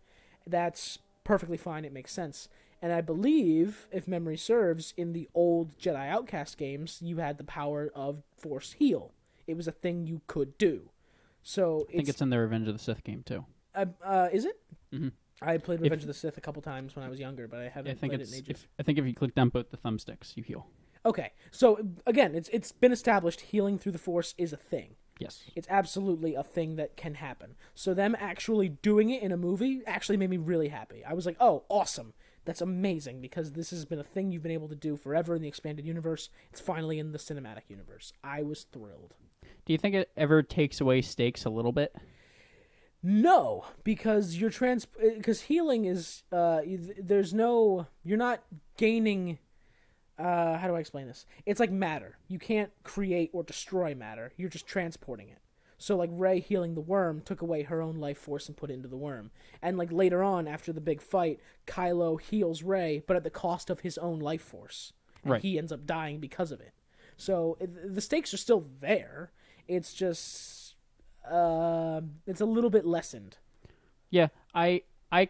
That's perfectly fine. It makes sense. And I believe, if memory serves, in the old Jedi Outcast games, you had the power of Force Heal. It was a thing you could do. So I think it's in the Revenge of the Sith game, too. Is it? Mm-hmm. I played Revenge of the Sith a couple times when I was younger, but I haven't played it in ages. I think if you click down both the thumbsticks, you heal. Okay, so again, it's been established healing through the Force is a thing. Yes. It's absolutely a thing that can happen. So them actually doing it in a movie actually made me really happy. I was like, oh, awesome. That's amazing, because this has been a thing you've been able to do forever in the expanded universe. It's finally in the cinematic universe. I was thrilled. Do you think it ever takes away stakes a little bit? No, because because healing is you're not gaining. How do I explain this? It's like matter. You can't create or destroy matter. You're just transporting it. So, like, Rey healing the worm took away her own life force and put it into the worm. And, like, later on, after the big fight, Kylo heals Rey, but at the cost of his own life force. And right. He ends up dying because of it. So, the stakes are still there. It's just, it's a little bit lessened. Yeah, I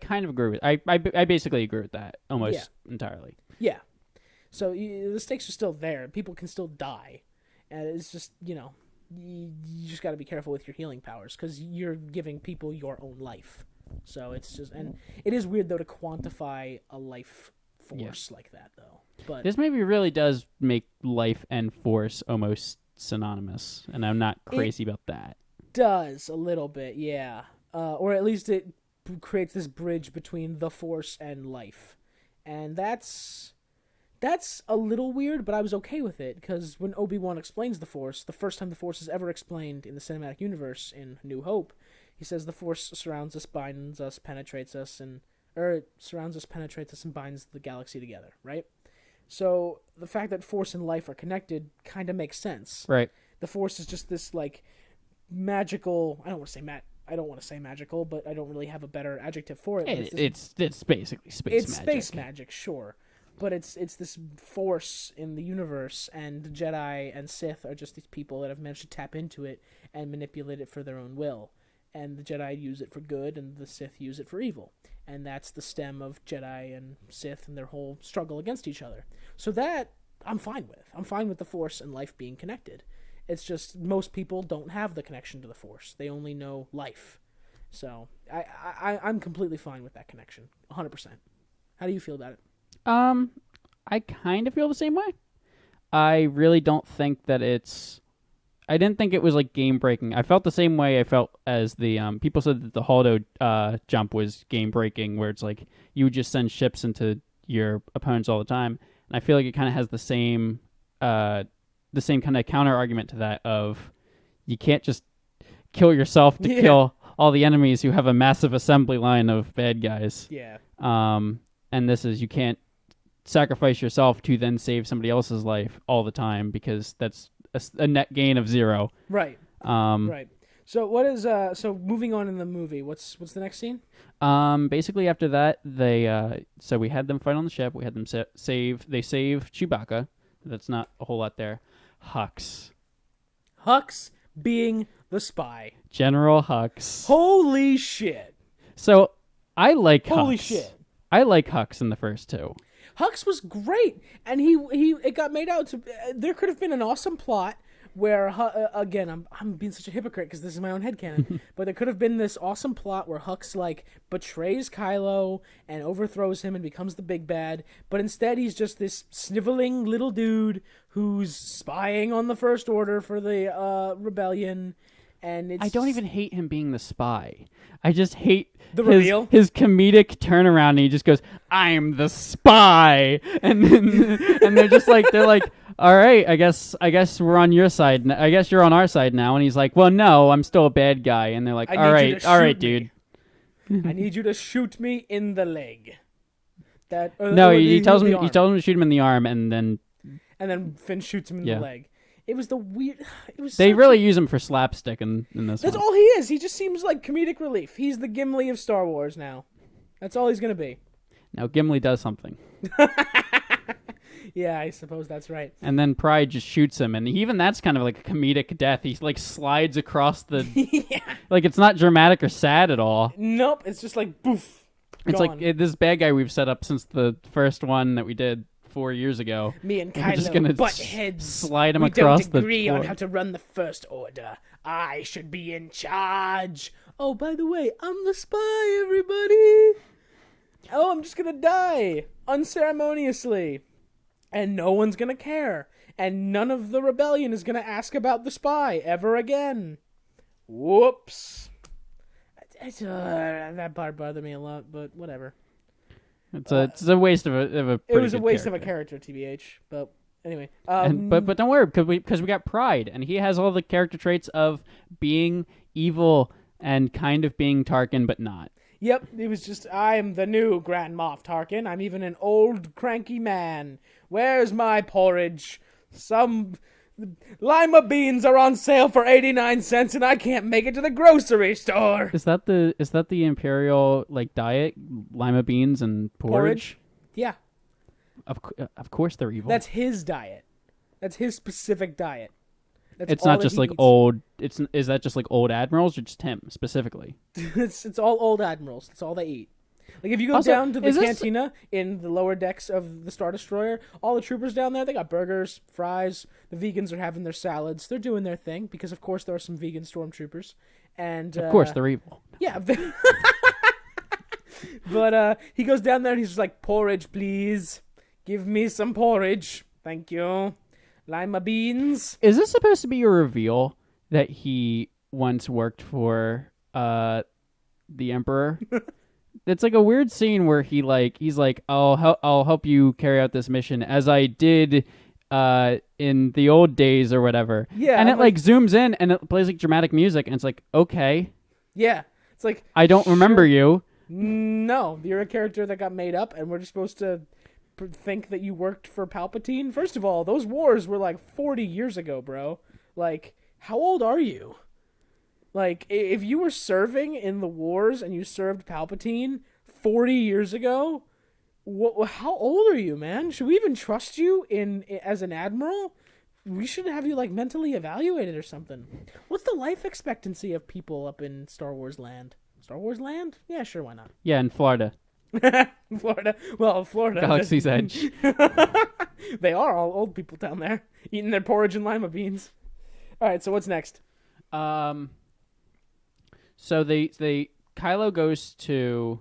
kind of agree with I basically agree with that almost entirely. Yeah. So the stakes are still there. People can still die. And it's just, you just got to be careful with your healing powers, because you're giving people your own life. So it's just, and it is weird, though, to quantify a life force like that, though. But this movie really does make life and force almost synonymous, and I'm not crazy about that. Does a little bit, yeah. Or at least it creates this bridge between the force and life. And that's a little weird, but I was okay with it, because when Obi-Wan explains the Force, the first time the Force is ever explained in the cinematic universe in New Hope, he says the Force surrounds us, binds us, penetrates us, and binds the galaxy together, right? So the fact that Force and life are connected kind of makes sense. Right. The Force is just this, like, magical, I don't want to say magical, but I don't really have a better adjective for it. It's basically space magic. It's space magic, sure. But it's this force in the universe, and Jedi and Sith are just these people that have managed to tap into it and manipulate it for their own will. And the Jedi use it for good, and the Sith use it for evil. And that's the stem of Jedi and Sith and their whole struggle against each other. So that I'm fine with. I'm fine with the Force and life being connected. It's just most people don't have the connection to the Force. They only know life. So I'm completely fine with that connection, 100%. How do you feel about it? I kind of feel the same way. I really don't think that I didn't think it was, like, game breaking. I felt the same way I felt as the people said that the Holdo jump was game breaking, where it's like you would just send ships into your opponents all the time. And I feel like it kind of has the same kind of counter argument to that of you can't just kill yourself to kill all the enemies who have a massive assembly line of bad guys. Yeah. And this is, you can't sacrifice yourself to then save somebody else's life all the time, because that's a net gain of 0. Right. Right. So what is so moving on in the movie? What's the next scene? Basically after that, so we had them fight on the ship. We had them save Chewbacca. That's not a whole lot there. Hux being the spy. General Hux. Holy shit. So I like Hux. Holy shit. I like Hux in the first 2. Hux was great, and it got made out to. There could have been an awesome plot where, again, I'm being such a hypocrite because this is my own headcanon, but there could have been this awesome plot where Hux, like, betrays Kylo and overthrows him and becomes the big bad, but instead he's just this sniveling little dude who's spying on the First Order for the rebellion, and it's I don't even hate him being the spy. I just hate the reveal. His comedic turnaround, and he just goes, "I'm the spy," and then, and they're like, "All right, I guess we're on your side. I guess you're on our side now." And he's like, "Well, no, I'm still a bad guy." And they're like, "All right, dude." I need you to shoot me in the leg. No, he tells him to shoot him in the arm, and then Finn shoots him in the leg. It was the weird. It was. They really use him for slapstick in this. That's one. all he is. He just seems like comedic relief. He's the Gimli of Star Wars now. That's all he's gonna be. Now Gimli does something. Yeah, I suppose that's right. And then Pride just shoots him, and even that's kind of like a comedic death. He like slides across the. Yeah. Like it's not dramatic or sad at all. Nope, it's just like poof. It's like this bad guy we've set up since the first one that we did 4 years ago. Me and We're just Kylo gonna butt heads. Slide him across the floor. We don't agree on how to run the First Order. I should be in charge. Oh, by the way, I'm the spy, everybody. Oh, I'm just gonna die unceremoniously. And no one's gonna care. And none of the rebellion is gonna ask about the spy ever again. Whoops. That part bothered me a lot, but whatever. It's a waste of a. It was a waste of a character, TBH. But anyway, but don't worry, because we got Pride, and he has all the character traits of being evil and kind of being Tarkin, but not. Yep, it was just, I am the new Grand Moff Tarkin. I'm even an old, cranky man. Where's my porridge? Some lima beans are on sale for 89 cents, and I can't make it to the grocery store. Is that the Imperial diet? Lima beans and porridge? Yeah. Of course they're evil. That's his diet. That's his specific diet. It's not just old. Is that just like old admirals or just him specifically? It's all old admirals. That's all they eat. Like if you go down to the cantina in the lower decks of the Star Destroyer, all the troopers down there, they got burgers, fries. The vegans are having their salads. They're doing their thing because of course there are some vegan stormtroopers, and of course they're evil. Yeah. But he goes down there and he's just like, porridge, please. Give me some porridge. Thank you. Lima beans. Is this supposed to be a reveal that he once worked for the Emperor? It's like a weird scene where he's like, I'll help you carry out this mission as I did in the old days or whatever. Yeah. And it zooms in and it plays like dramatic music and it's like, okay. Yeah. It's like, I don't remember you. No, you're a character that got made up and we're just supposed to think that you worked for Palpatine. First of all, those wars were like 40 years ago, bro. Like, how old are you? Like, if you were serving in the wars and you served Palpatine 40 years ago, how old are you, man? Should we even trust you as an admiral? We should have you mentally evaluated or something. What's the life expectancy of people up in Star Wars land? Star Wars land? Yeah, sure, why not? Yeah, in Florida. Florida. Well, Florida. Galaxy's Edge. They are all old people down there eating their porridge and lima beans. All right, so what's next? So Kylo goes to.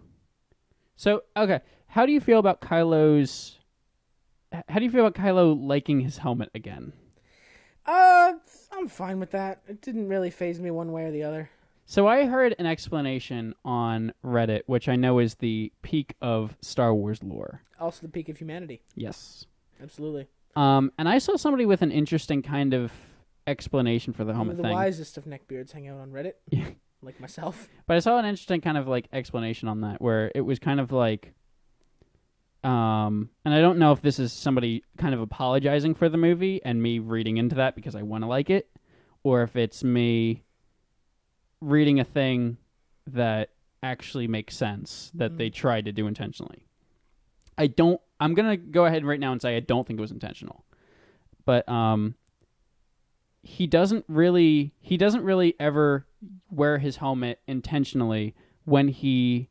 So okay, how do you feel about Kylo liking his helmet again? I'm fine with that. It didn't really faze me one way or the other. So I heard an explanation on Reddit, which I know is the peak of Star Wars lore. Also the peak of humanity. Yes. Absolutely. And I saw somebody with an interesting kind of explanation for the helmet thing. The wisest of neckbeards hang out on Reddit. Yeah. Like myself. But I saw an interesting kind of explanation on that where it was kind of like... and I don't know if this is somebody kind of apologizing for the movie and me reading into that because I want to like it, or if it's me reading a thing that actually makes sense that they tried to do intentionally. I'm going to go ahead right now and say I don't think it was intentional. But he doesn't really ever wear his helmet intentionally when he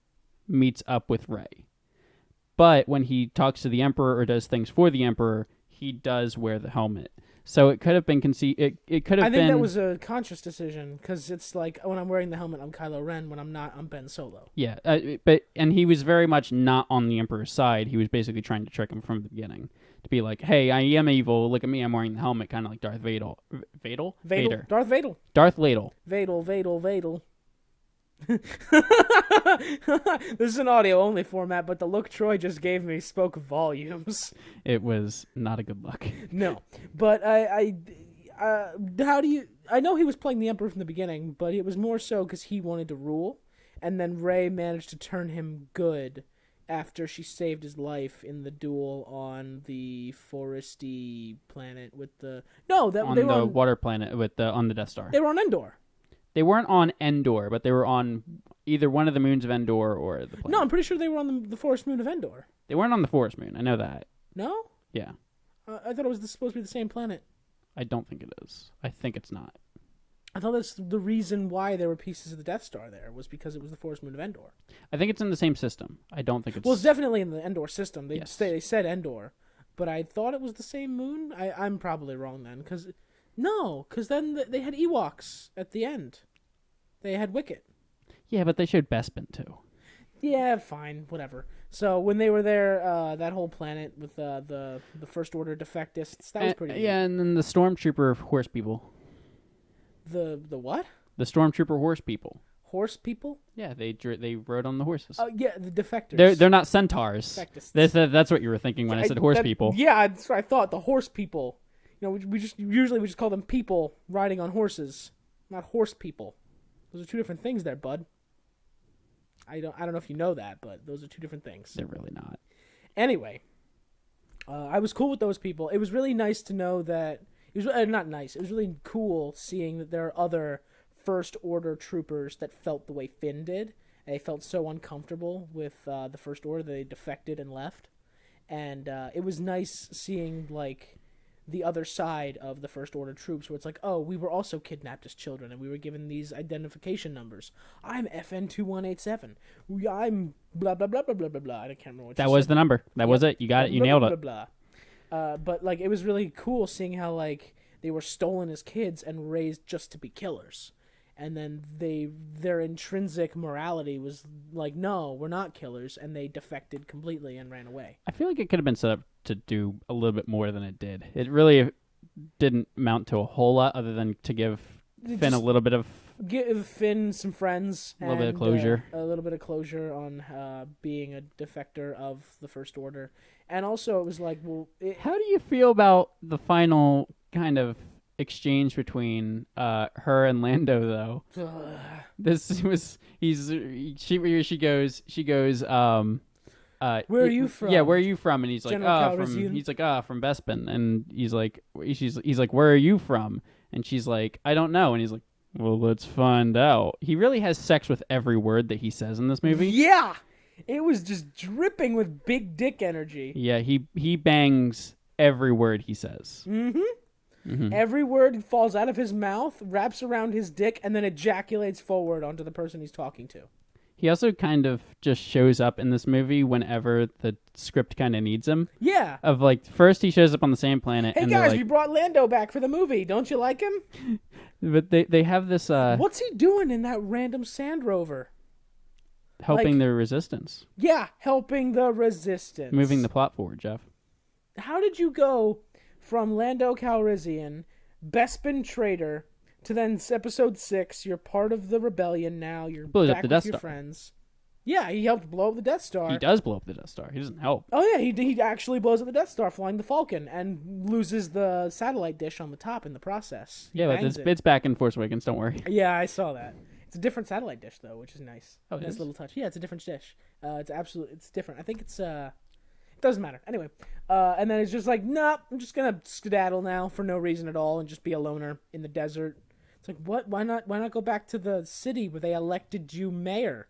meets up with Rey. But when he talks to the Emperor or does things for the Emperor, he does wear the helmet. So it could have been it could have been... I think that was a conscious decision, because it's like, when I'm wearing the helmet, I'm Kylo Ren. When I'm not, I'm Ben Solo. Yeah, and he was very much not on the Emperor's side. He was basically trying to trick him from the beginning. to be like, hey, I am evil. Look at me. I'm wearing the helmet, kind of like Darth Vader. Vader. Darth Vader. Darth Ladle. Vadel. This is an audio-only format, but the look Troy just gave me spoke volumes. It was not a good look. No, but how do you... I know he was playing the Emperor from the beginning, but it was more so because he wanted to rule, and then Rey managed to turn him good after she saved his life in the duel on the foresty planet with the... No, that on they were the on... water planet on the Death Star. They were on Endor. They weren't on Endor, but they were on either one of the moons of Endor or the planet. No, I'm pretty sure they were on the forest moon of Endor. They weren't on the forest moon. I know that. No? Yeah. I thought it was supposed to be the same planet. I don't think it is. I think it's not. I thought that's the reason why there were pieces of the Death Star there, was because it was the forest moon of Endor. I think it's in the same system. I don't think it's... Well, it's definitely in the Endor system. They Yes. they said Endor, but I thought it was the same moon. I'm probably wrong then, because then they had Ewoks at the end. They had Wicket. Yeah, but they showed Bespin too. Yeah, fine, whatever. So when they were there, that whole planet with the First Order defectists, that was pretty. Yeah, and then the Stormtrooper horse people. The what? The Stormtrooper horse people. Horse people? Yeah, they rode on the horses. Oh yeah, the defectors. They're not centaurs. Defectists. That's what you were thinking when I said horse people. Yeah, that's what I thought. The horse people. You know, we just call them people riding on horses, not horse people. Those are two different things, there, bud. I don't know if you know that, but those are two different things. They're really not. Anyway, I was cool with those people. It was really nice to know that it was not nice. It was really cool seeing that there are other First Order troopers that felt the way Finn did. And they felt so uncomfortable with the First Order that they defected and left. And it was nice seeing like the other side of the First Order troops, where it's like, oh, we were also kidnapped as children, and we were given these identification numbers. I'm FN2187. I'm blah blah blah blah blah blah blah. I can't remember what that was the number. That was it. You got it. You nailed it. Blah, blah. But like, it was really cool seeing how like they were stolen as kids and raised just to be killers, and then their intrinsic morality was like, no, we're not killers, and they defected completely and ran away. I feel like it could have been set up to do a little bit more than it did. It really didn't amount to a whole lot other than to give Finn a little bit of... Give Finn some friends. A little bit of closure. A little bit of closure on being a defector of the First Order. And also it was like, well... How do you feel about the final kind of exchange between her and Lando, though? This was... She goes... where are you from? Yeah, where are you from? And he's like, from Bespin. And he's like, where are you from? And she's like, I don't know. And he's like, well, let's find out. He really has sex with every word that he says in this movie. Yeah, it was just dripping with big dick energy. Yeah, he bangs every word he says. Mm-hmm. Every word falls out of his mouth, wraps around his dick, and then ejaculates forward onto the person he's talking to. He also kind of just shows up in this movie whenever the script kind of needs him. Yeah. Of like, first he shows up on the same planet. Hey and guys, like, we brought Lando back for the movie. Don't you like him? But they have this... What's he doing in that random sand rover? Helping the resistance. Yeah, helping the resistance. Moving the plot forward, Jeff. How did you go from Lando Calrissian, Bespin traitor... to then episode 6, you're part of the rebellion now, you're back with your friends. Yeah, he helped blow up the Death Star. He does blow up the Death Star. He doesn't help. Oh yeah, he actually blows up the Death Star flying the Falcon and loses the satellite dish on the top in the process. Yeah, but it's back in Force Awakens, don't worry. Yeah, I saw that. It's a different satellite dish though, which is nice. Oh, it nice is? Little touch. Yeah, it's a different dish. It's different. I think it's it doesn't matter. Anyway, and then it's just like, nah, I'm just gonna skedaddle now for no reason at all and just be a loner in the desert. It's like, what? Why not go back to the city where they elected you mayor,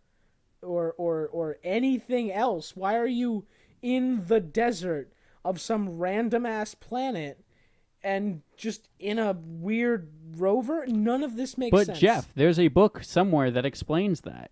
or anything else? Why are you in the desert of some random ass planet and just in a weird rover? None of this makes sense. But Jeff, there's a book somewhere that explains that.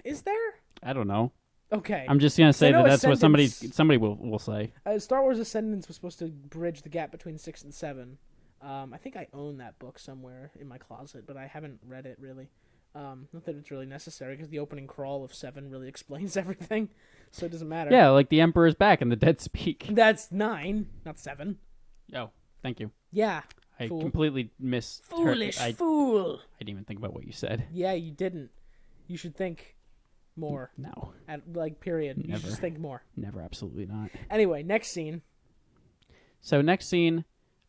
Is there? I don't know. Okay. I'm just gonna say that's what somebody will say. Star Wars Ascendance was supposed to bridge the gap between 6 and 7. I think I own that book somewhere in my closet, but I haven't read it really. Not that it's really necessary, because the opening crawl of 7 really explains everything, so it doesn't matter. Yeah, like the Emperor's back and the dead speak. That's 9, not 7. Oh, thank you. Yeah. I Fool. completely missed. Foolish fool. I didn't even think about what you said. Yeah, you didn't. You should think more. No. Period. Never. You should just think more. Never, absolutely not. Anyway, next scene. So next scene,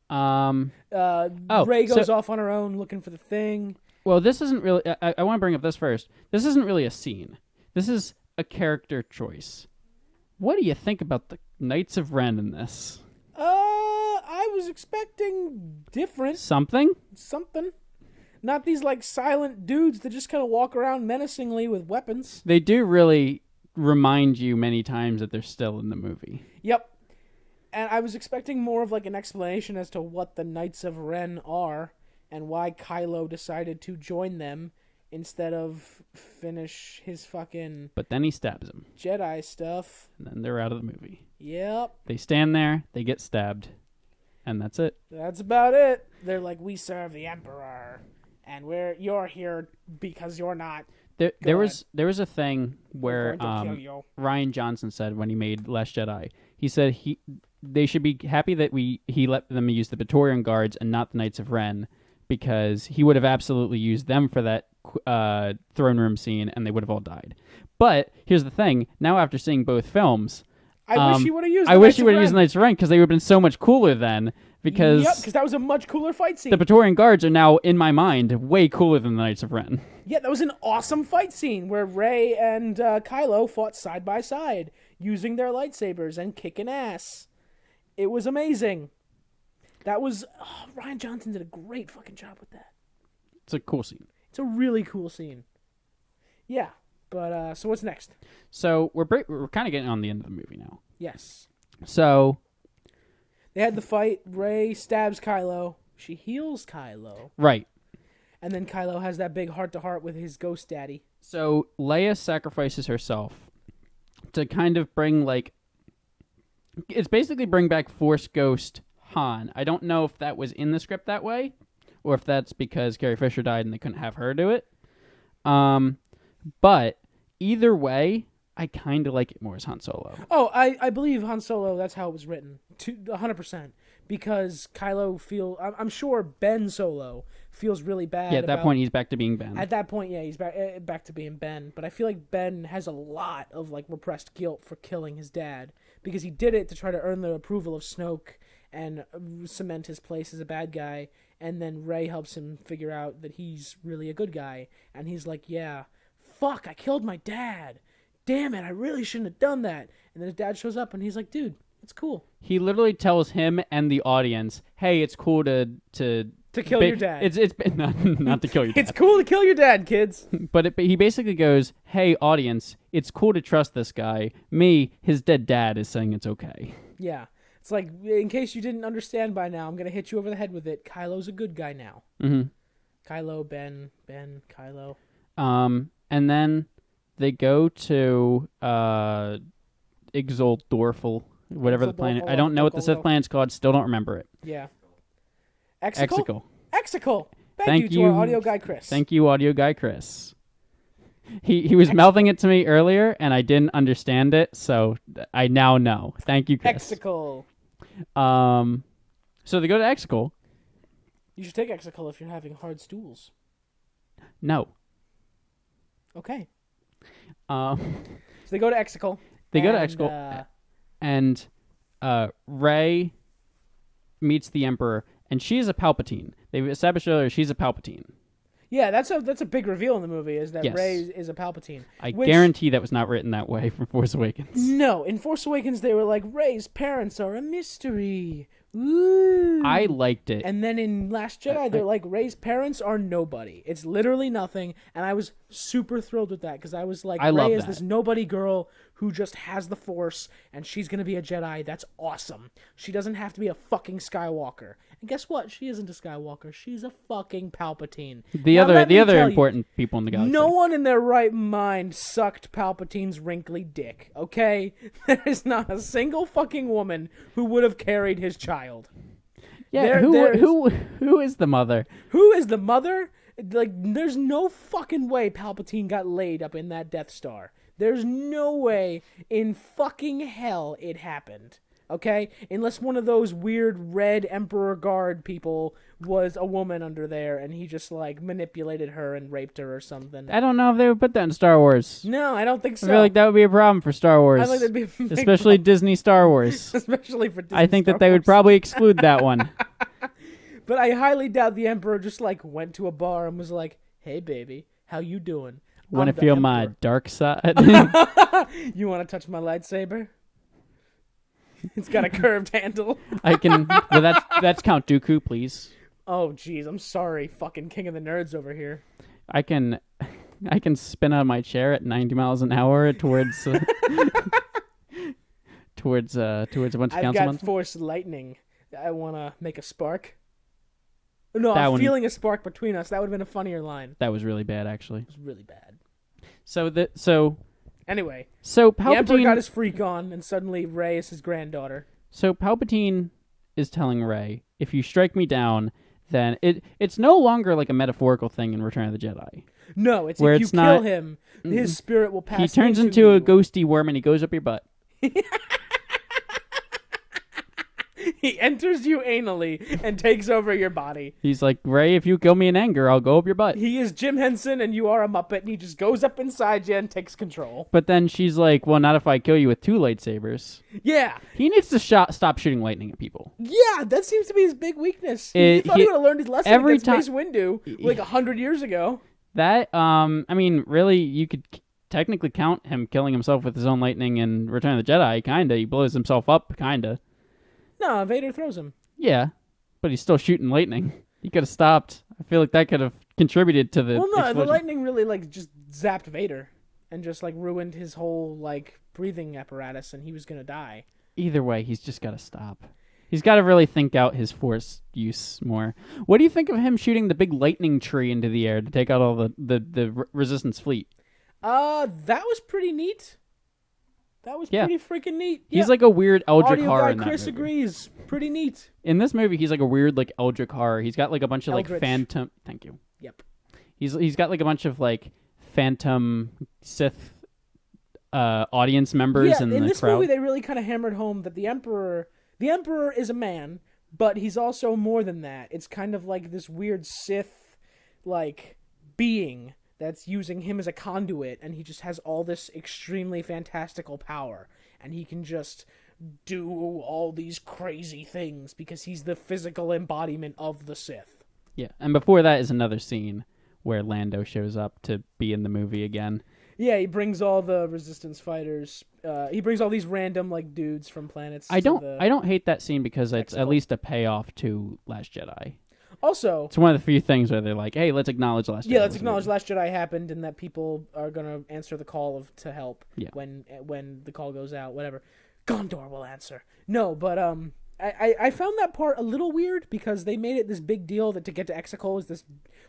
Rey goes off on her own looking for the thing. Well, this isn't really... I want to bring up this first. This isn't really a scene. This is a character choice. What do you think about the Knights of Ren in this? I was expecting different. Something? Not these, like, silent dudes that just kind of walk around menacingly with weapons. They do really remind you many times that they're still in the movie. Yep. And I was expecting more of, like, an explanation as to what the Knights of Ren are and why Kylo decided to join them instead of finish his fucking... But then he stabs him. Jedi stuff. And then they're out of the movie. Yep. They stand there, they get stabbed, and that's it. That's about it. They're like, we serve the Emperor, and you're here because you're not. There was a thing where kill Rian Johnson said when he made Last Jedi, he said they should be happy that he let them use the Praetorian Guards and not the Knights of Ren, because he would have absolutely used them for that throne room scene, and they would have all died. But here's the thing: now after seeing both films, I wish he would have used. I wish he would have used the Knights of Ren, because they would have been so much cooler then. Because that was a much cooler fight scene. The Praetorian Guards are now, in my mind, way cooler than the Knights of Ren. Yeah, that was an awesome fight scene where Rey and Kylo fought side by side, using their lightsabers and kicking ass. It was amazing. That was... Rian Johnson did a great fucking job with that. It's a cool scene. It's a really cool scene. Yeah, but so what's next? So we're kind of getting on the end of the movie now. Yes. So... They had the fight. Rey stabs Kylo. She heals Kylo. Right. And then Kylo has that big heart-to-heart with his ghost daddy. So Leia sacrifices herself to kind of bring, like... It's basically bring back Force Ghost Han. I don't know if that was in the script that way, or if that's because Carrie Fisher died and they couldn't have her do it. But either way... I kind of like it more as Han Solo. Oh, I believe Han Solo, that's how it was written. 100%. Because Kylo I'm sure Ben Solo feels really bad. Yeah, at that point, he's back to being Ben. At that point, yeah, he's back to being Ben. But I feel like Ben has a lot of, like, repressed guilt for killing his dad. Because he did it to try to earn the approval of Snoke and cement his place as a bad guy. And then Rey helps him figure out that he's really a good guy. And he's like, yeah, fuck, I killed my dad. Damn it, I really shouldn't have done that. And then his dad shows up and he's like, dude, it's cool. He literally tells him and the audience, hey, it's cool to kill your dad. It's not to kill your dad. It's cool to kill your dad, kids. But he basically goes, hey, audience, it's cool to trust this guy. Me, his dead dad, is saying it's okay. Yeah. It's like, in case you didn't understand by now, I'm going to hit you over the head with it. Kylo's a good guy now. Mm-hmm. Kylo, Ben, Kylo. And then... They go to Exalt Dorfel, whatever the planet. I don't know what the Sith planet's called. Still don't remember it. Yeah. Exegol. Thank you to our audio guy, Chris. Thank you, audio guy, Chris. He was mouthing it to me earlier, and I didn't understand it, so I now know. Thank you, Chris. Exegol. So they go to Exegol. You should take Exegol if you're having hard stools. No. Okay. So they go to Exegol. And Rey meets the Emperor, and she is a Palpatine. They've established earlier she's a Palpatine. Yeah, that's a big reveal in the movie, is that yes. Rey is a Palpatine. I guarantee that was not written that way from Force Awakens. No, in Force Awakens they were like, Rey's parents are a mystery. Ooh. I liked it. And then in Last Jedi, they're like, Rey's parents are nobody. It's literally nothing. And I was super thrilled with that, because I was like, Rey is this nobody girl who just has the Force, and she's going to be a Jedi. That's awesome. She doesn't have to be a fucking Skywalker. And guess what? She isn't a Skywalker. She's a fucking Palpatine. The other important people in the galaxy. No one in their right mind sucked Palpatine's wrinkly dick, okay? There is not a single fucking woman who would have carried his child. Yeah, who is the mother? Who is the mother? Like, there's no fucking way Palpatine got laid up in that Death Star. There's no way in fucking hell it happened. Okay? Unless one of those weird red Emperor Guard people was a woman under there and he just, like, manipulated her and raped her or something. I don't know if they would put that in Star Wars. No, I don't think so. I feel like that would be a problem for Star Wars. I think that'd be a big especially problem. Disney Star Wars. Especially for Disney I think Star that they would Wars. probably exclude that one. But I highly doubt the Emperor just, like, went to a bar and was like, hey, baby, how you doing? Want I'm to the feel my Emperor." dark side? You want to touch my lightsaber? It's got a curved handle. I can. Well, that's Count Dooku, please. Oh, jeez, I'm sorry, fucking king of the nerds over here. I can spin out of my chair at 90 miles an hour towards towards a bunch of I've councilmen. got force lightning. I want to make a spark. No, That I'm one- feeling a spark between us. That would have been a funnier line. That was really bad, actually. It was really bad. Anyway, So the Emperor got Palpatine. his freak on, and suddenly Rey is his granddaughter. So Palpatine is telling Rey, if you strike me down, then it's no longer like a metaphorical thing in Return of the Jedi. No, it's Where if you it's kill not- him, his spirit will pass. He turns into you. a ghosty worm and he goes up your butt. He enters you anally and takes over your body. He's like, Rey, if you kill me in anger, I'll go up your butt. He is Jim Henson and you are a Muppet, and he just goes up inside you and takes control. But then she's like, well, not if I kill you with 2 lightsabers. Yeah. He needs to stop shooting lightning at people. Yeah, that seems to be his big weakness. He thought he would have learned his lesson every against time- Mace Windu like 100 years ago. That, I mean, really, you could technically count him killing himself with his own lightning in Return of the Jedi, kinda. He blows himself up, kinda. No, Vader throws him. Yeah, but he's still shooting lightning. He could have stopped. I feel like that could have contributed to the Well, no, the explosion. lightning really like just zapped Vader and just like ruined his whole like breathing apparatus, and he was gonna die. Either way, he's just got to stop. He's got to really think out his force use more. What do you think of him shooting the big lightning tree into the air to take out all the Resistance fleet? That was pretty neat. That was Yeah. pretty freaking neat. He's Yeah. like a weird Eldritch Audio horror guy in that Chris movie. agrees. Pretty neat. In this movie, he's like a weird like Eldritch horror. He's got like a bunch of Eldritch. like phantom. Thank you. Yep. He's got like a bunch of like phantom Sith audience members Yeah, in in the this crowd. movie they really kind of hammered home that the Emperor is a man, but he's also more than that. It's kind of like this weird Sith like being that's using him as a conduit, and he just has all this extremely fantastical power, and he can just do all these crazy things because he's the physical embodiment of the Sith. Yeah, and before that is another scene where Lando shows up to be in the movie again. Yeah, he brings all the Resistance fighters. He brings all these random like dudes from planets. I to don't hate that scene because it's Mexico. at least a payoff to Last Jedi. Also, It's one of the few things where they're like, "Hey, let's acknowledge Last Jedi." yeah, let's was acknowledge weird. Last Jedi happened and that people are gonna answer the call to help. Yeah. When the call goes out, whatever. Gondor will answer. No, but I found that part a little weird because they made it this big deal that to get to Exegol is this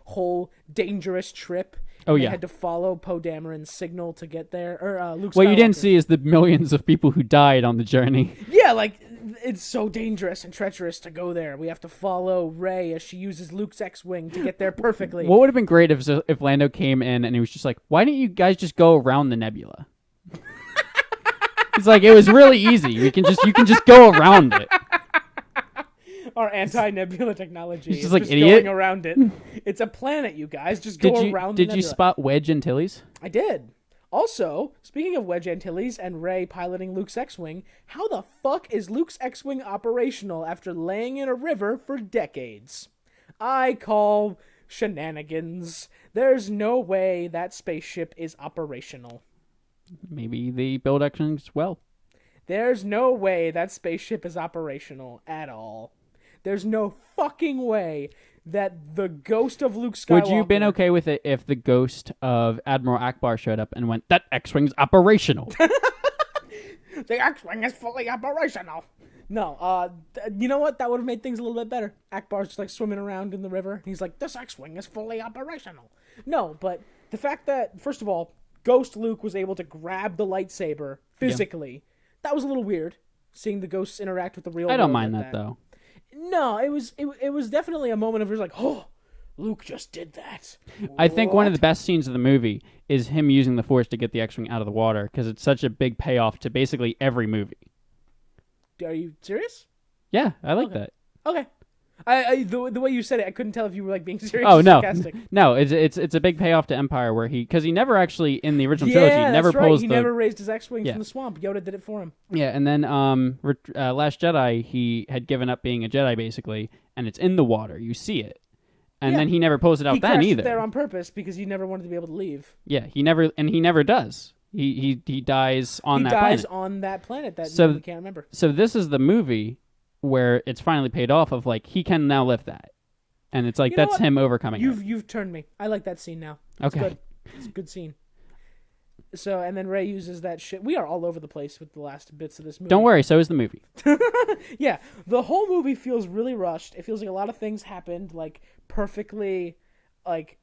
whole dangerous trip. Oh, They yeah. had to follow Poe Dameron's signal to get there. Or Luke. What you didn't Skywalker. see is the millions of people who died on the journey. Yeah, like it's so dangerous and treacherous to go there. We have to follow Rey as she uses Luke's X-wing to get there perfectly. What would have been great if Lando came in and he was just like, "Why didn't you guys just go around the nebula?" He's like, "It was really easy. You can just go around it." Our anti-nebula technology He's is just like, just idiot. going around it. It's a planet, you guys. Just go around the Did you nebula. spot Wedge Antilles? I did. Also, speaking of Wedge Antilles and Rey piloting Luke's X-Wing, how the fuck is Luke's X-Wing operational after laying in a river for decades? I call shenanigans. There's no way that spaceship is operational. Maybe they build X-wings well. There's no way that spaceship is operational at all. There's no fucking way that the ghost of Luke Skywalker... Would you have been okay with it if the ghost of Admiral Akbar showed up and went, "That X-wing's operational"? The X-Wing is fully operational. No, you know what? That would have made things a little bit better. Akbar's just like swimming around in the river. He's like, this X-Wing is fully operational. No, but the fact that, first of all, Ghost Luke was able to grab the lightsaber physically, that was a little weird. Seeing the ghosts interact with the real I don't world mind like that though. No, it was definitely a moment of just like, oh, Luke just did that. I think one of the best scenes of the movie is him using the Force to get the X-Wing out of the water, because it's such a big payoff to basically every movie. Are you serious? Yeah, I like that. Okay. The way you said it, I couldn't tell if you were like being serious Oh or no, sarcastic. no, it's a big payoff to Empire where because he never actually in the original trilogy never that's right. pulls He never raised his X-wing from the swamp. Yoda did it for him. Yeah, and then Last Jedi, he had given up being a Jedi basically, and it's in the water. You see it, and then he never pulls it out then either. It there on purpose because he never wanted to be able to leave. Yeah, he never does. He dies on that planet. He dies on that planet that we can't remember. So this is the movie where it's finally paid off of like he can now lift that. And it's like that's him overcoming it. You've turned me. I like that scene now. It's okay. Good. It's a good scene. So, and then Rey uses that shit. We are all over the place with the last bits of this movie. Don't worry, so is the movie. Yeah, the whole movie feels really rushed. It feels like a lot of things happened like perfectly like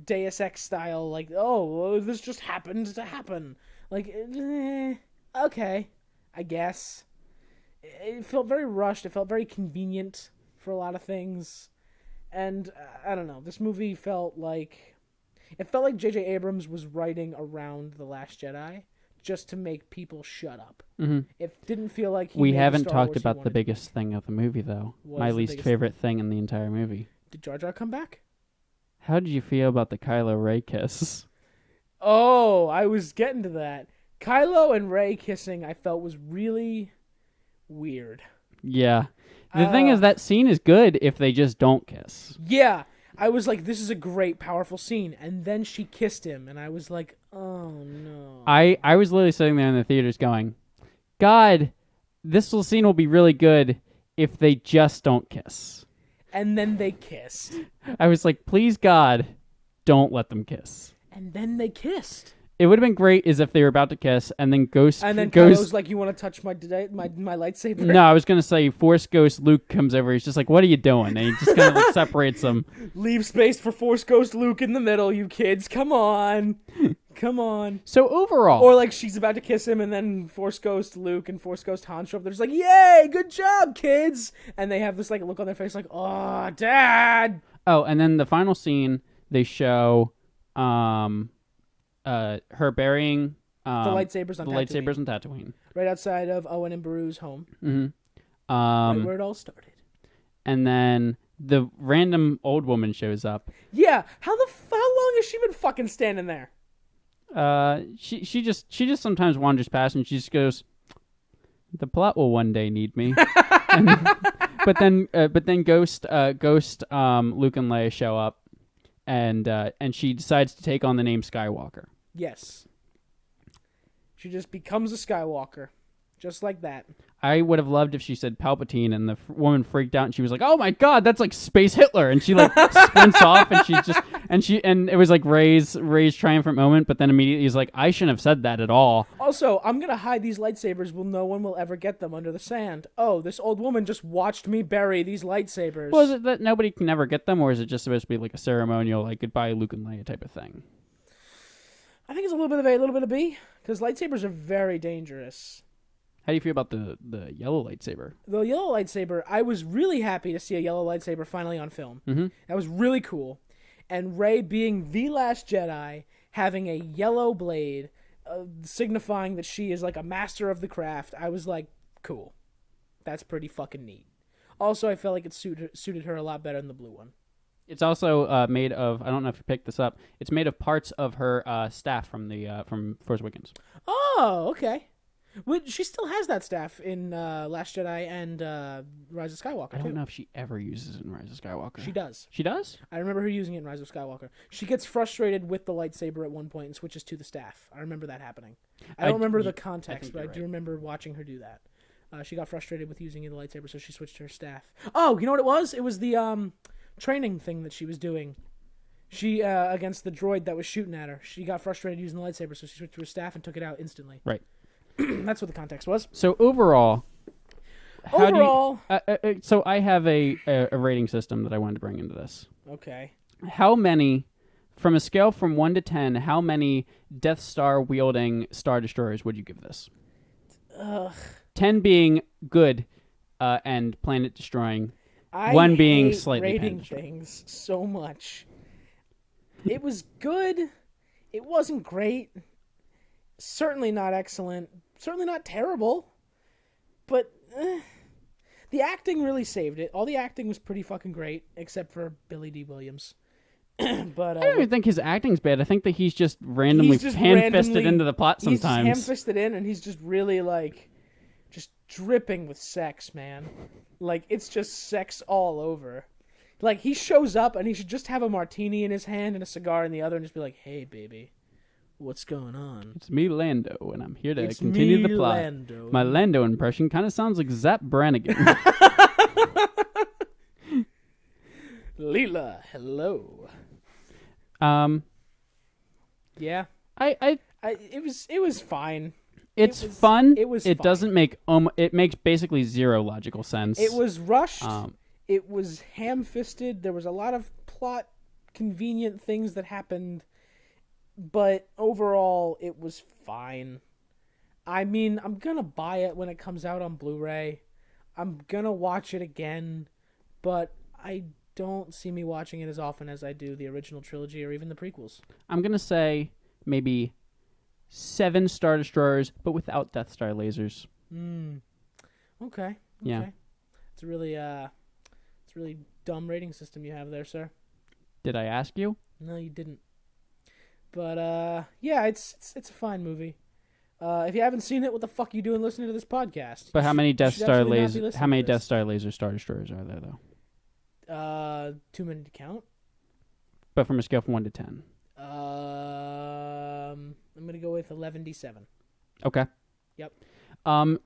Deus Ex style, like, oh, this just happened to happen. Like, okay, I guess. It felt very rushed. It felt very convenient for a lot of things. And, I don't know, this movie felt like... It felt like J.J. Abrams was writing around The Last Jedi just to make people shut up. Mm-hmm. It didn't feel like he We made haven't the Star talked Wars about the biggest thing of the movie, though. My least favorite thing in the entire movie. Did Jar Jar come back? How did you feel about the Kylo Rey kiss? Oh, I was getting to that. Kylo and Rey kissing, I felt was really weird. Yeah. The thing is, that scene is good if they just don't kiss. Yeah. I was like, this is a great, powerful scene. And then she kissed him, and I was like, oh, no. I was literally sitting there in the theaters going, God, this scene will be really good if they just don't kiss. And then they kissed. I was like, please, God, don't let them kiss. And then they kissed. It would have been great is if they were about to kiss, and then Ghost... And then Kylo's like, you want to touch my lightsaber? No, I was going to say Force Ghost Luke comes over. He's just like, what are you doing? And he just kind of like separates them. Leave space for Force Ghost Luke in the middle, you kids. Come on. Come on. So overall... Or like she's about to kiss him, and then Force Ghost Luke and Force Ghost Han show up. They're just like, yay, good job, kids. And they have this like look on their face like, oh, Dad. Oh, and then the final scene, they show... her burying the lightsabers on Tatooine. Right outside of Owen and Beru's home. Mm-hmm. Right where it all started. And then the random old woman shows up. Yeah, how long has she been fucking standing there? She just sometimes wanders past and she just goes, the plot will one day need me. but then Ghost Luke and Leia show up. And she decides to take on the name Skywalker. Yes. She just becomes a Skywalker. Just like that. I would have loved if she said Palpatine and the woman freaked out and she was like, oh my God, that's like Space Hitler. And she like sprints off and it was like Rey's triumphant moment. But then immediately he's like, I shouldn't have said that at all. Also, I'm going to hide these lightsabers. No one will ever get them under the sand. Oh, this old woman just watched me bury these lightsabers. Well, is it that nobody can ever get them? Or is it just supposed to be like a ceremonial, like goodbye Luke and Leia type of thing? I think it's a little bit of A, a little bit of B. Because lightsabers are very dangerous. How do you feel about the yellow lightsaber? The yellow lightsaber, I was really happy to see a yellow lightsaber finally on film. Mm-hmm. That was really cool. And Rey being the Last Jedi, having a yellow blade, signifying that she is like a master of the craft, I was like, cool. That's pretty fucking neat. Also, I felt like it suited her a lot better than the blue one. It's also made of, I don't know if you picked this up, it's made of parts of her staff from Force Awakens. Oh, okay. She still has that staff in Last Jedi and Rise of Skywalker, I don't know if she ever uses it in Rise of Skywalker. She does. She does? I remember her using it in Rise of Skywalker. She gets frustrated with the lightsaber at one point and switches to the staff. I remember that happening. I don't remember the context, but I do remember watching her do that. She got frustrated with using the lightsaber, so she switched to her staff. Oh, you know what it was? It was the training thing that she was doing. She, against the droid that was shooting at her. She got frustrated using the lightsaber, so she switched to her staff and took it out instantly. Right. That's what the context was. So overall, so I have a rating system that I wanted to bring into this. Okay. How many, from a scale from 1 to 10, how many Death Star wielding Star Destroyers would you give this? 10 being good and planet destroying, One being hate slightly rating mandatory. things so much. It was good. It wasn't great. Certainly not excellent. Certainly not terrible. But the acting really saved it. All the acting was pretty fucking great, except for Billy D. Williams. But I don't even think his acting's bad. I think that he's just randomly hand-fisted into the plot sometimes. He's ham-fisted in, and he's just really, like, just dripping with sex, man. Like, it's just sex all over. Like, he shows up, and he should just have a martini in his hand and a cigar in the other, and just be like, hey, baby, what's going on? It's me, Lando, and I'm here to continue the plot. Lando. My Lando impression kind of sounds like Zap Brannigan. Leela, hello. Yeah. It was fine. It's fun. It was. It fine. doesn't make it makes basically zero logical sense. It was rushed. It was ham-fisted. There was a lot of plot convenient things that happened, but overall, it was fine. I mean, I'm gonna buy it when it comes out on Blu-ray. I'm gonna watch it again, but I don't see me watching it as often as I do the original trilogy or even the prequels. I'm gonna say maybe 7 Star Destroyers, but without Death Star lasers. Okay. Yeah. It's a really dumb rating system you have there, sir. Did I ask you? No, you didn't. But yeah, it's a fine movie. If you haven't seen it, what the fuck are you doing listening to this podcast? But how many Death Star lasers? How many Death Star laser Star Destroyers are there though? Too many to count. But from a scale from 1 to 10. I'm gonna go with 11d7. Okay. Yep.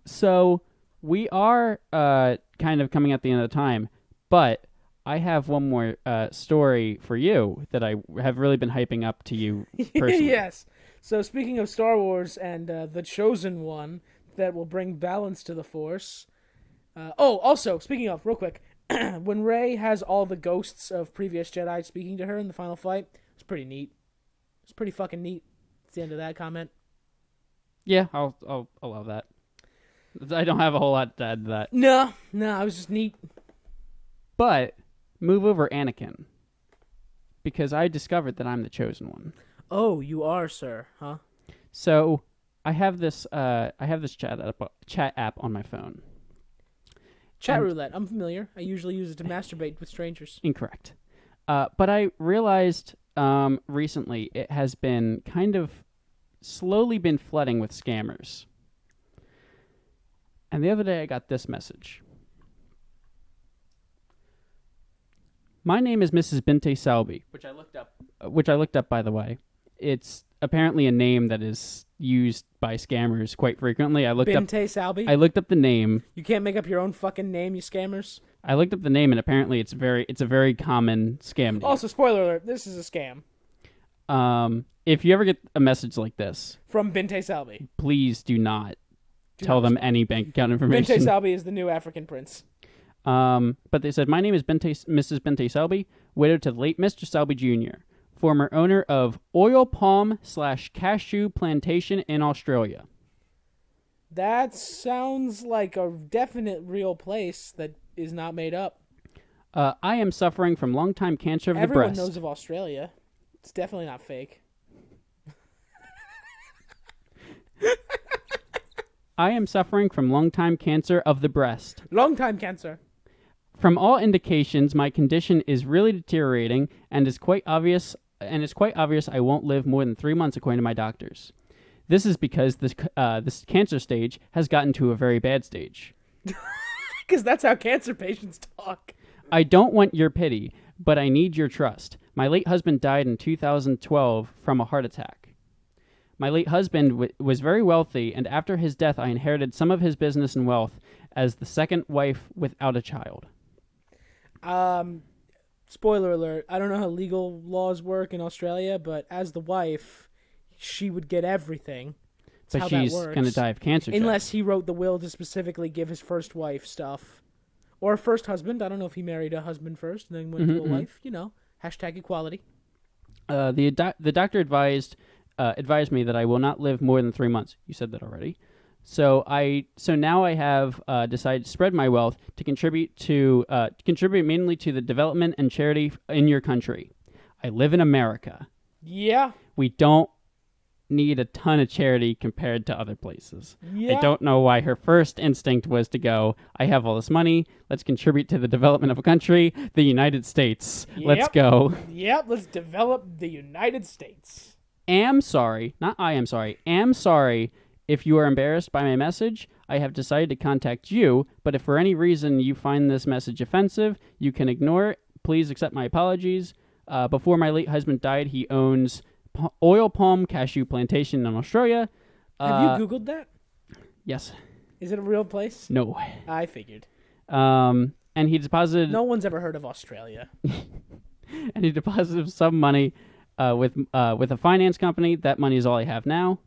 So we are kind of coming at the end of the time, but I have one more story for you that I have really been hyping up to you personally. Yes. So speaking of Star Wars and the Chosen One that will bring balance to the Force. Also, speaking of, real quick, when Rey has all the ghosts of previous Jedi speaking to her in the final fight, it's pretty neat. It's pretty fucking neat. It's the end of that comment. Yeah, I'll allow that. I don't have a whole lot to add to that. No, it was just neat. But move over Anakin, because I discovered that I'm the chosen one. Oh, you are, sir, huh? So I have this chat app on my phone. Chat roulette. I'm familiar. I usually use it to masturbate with strangers. Incorrect. But I realized recently it has been kind of slowly been flooding with scammers. And the other day I got this message. My name is Mrs. Binte Salbi, which I looked up, by the way. It's apparently a name that is used by scammers quite frequently. Binte Salbi? I looked up the name. You can't make up your own fucking name, you scammers. I looked up the name, and apparently it's a very common scam name. Also, spoiler alert, this is a scam. If you ever get a message like this from Binte Salbi, please do not tell them any bank account information. Binte Salbi is the new African prince. But they said, my name is Mrs. Binte Selby, widow to the late Mr. Selby Jr., former owner of oil palm / cashew plantation in Australia. That sounds like a definite real place that is not made up. I am suffering from long-time cancer of the breast. Everyone knows of Australia. It's definitely not fake. I am suffering from long-time cancer of the breast. Long-time cancer. From all indications, my condition is really deteriorating, and it's quite obvious I won't live more than 3 months, according to my doctors. This is because this cancer stage has gotten to a very bad stage. Because that's how cancer patients talk. I don't want your pity, but I need your trust. My late husband died in 2012 from a heart attack. My late husband was very wealthy, and after his death, I inherited some of his business and wealth as the second wife without a child. Spoiler alert, I don't know how legal laws work in Australia, but as the wife, she would get everything. That's but she's going to die of cancer. Unless he wrote the will to specifically give his first wife stuff. Or first husband. I don't know if he married a husband first and then went to a wife. You know, hashtag equality. The doctor advised me that I will not live more than 3 months. You said that already. So now I have decided to spread my wealth to contribute mainly to the development and charity in your country. I live in America. Yeah. We don't need a ton of charity compared to other places. Yeah. I don't know why her first instinct was to go, I have all this money, let's contribute to the development of a country, the United States. Yep. Let's go. Yep, let's develop the United States. Am sorry if you are embarrassed by my message. I have decided to contact you, but if for any reason you find this message offensive, you can ignore it. Please accept my apologies. Before my late husband died, he owns oil palm cashew plantation in Australia. Have you Googled that? Yes. Is it a real place? No. I figured. And he deposited... No one's ever heard of Australia. And he deposited some money with a finance company. That money is all I have now.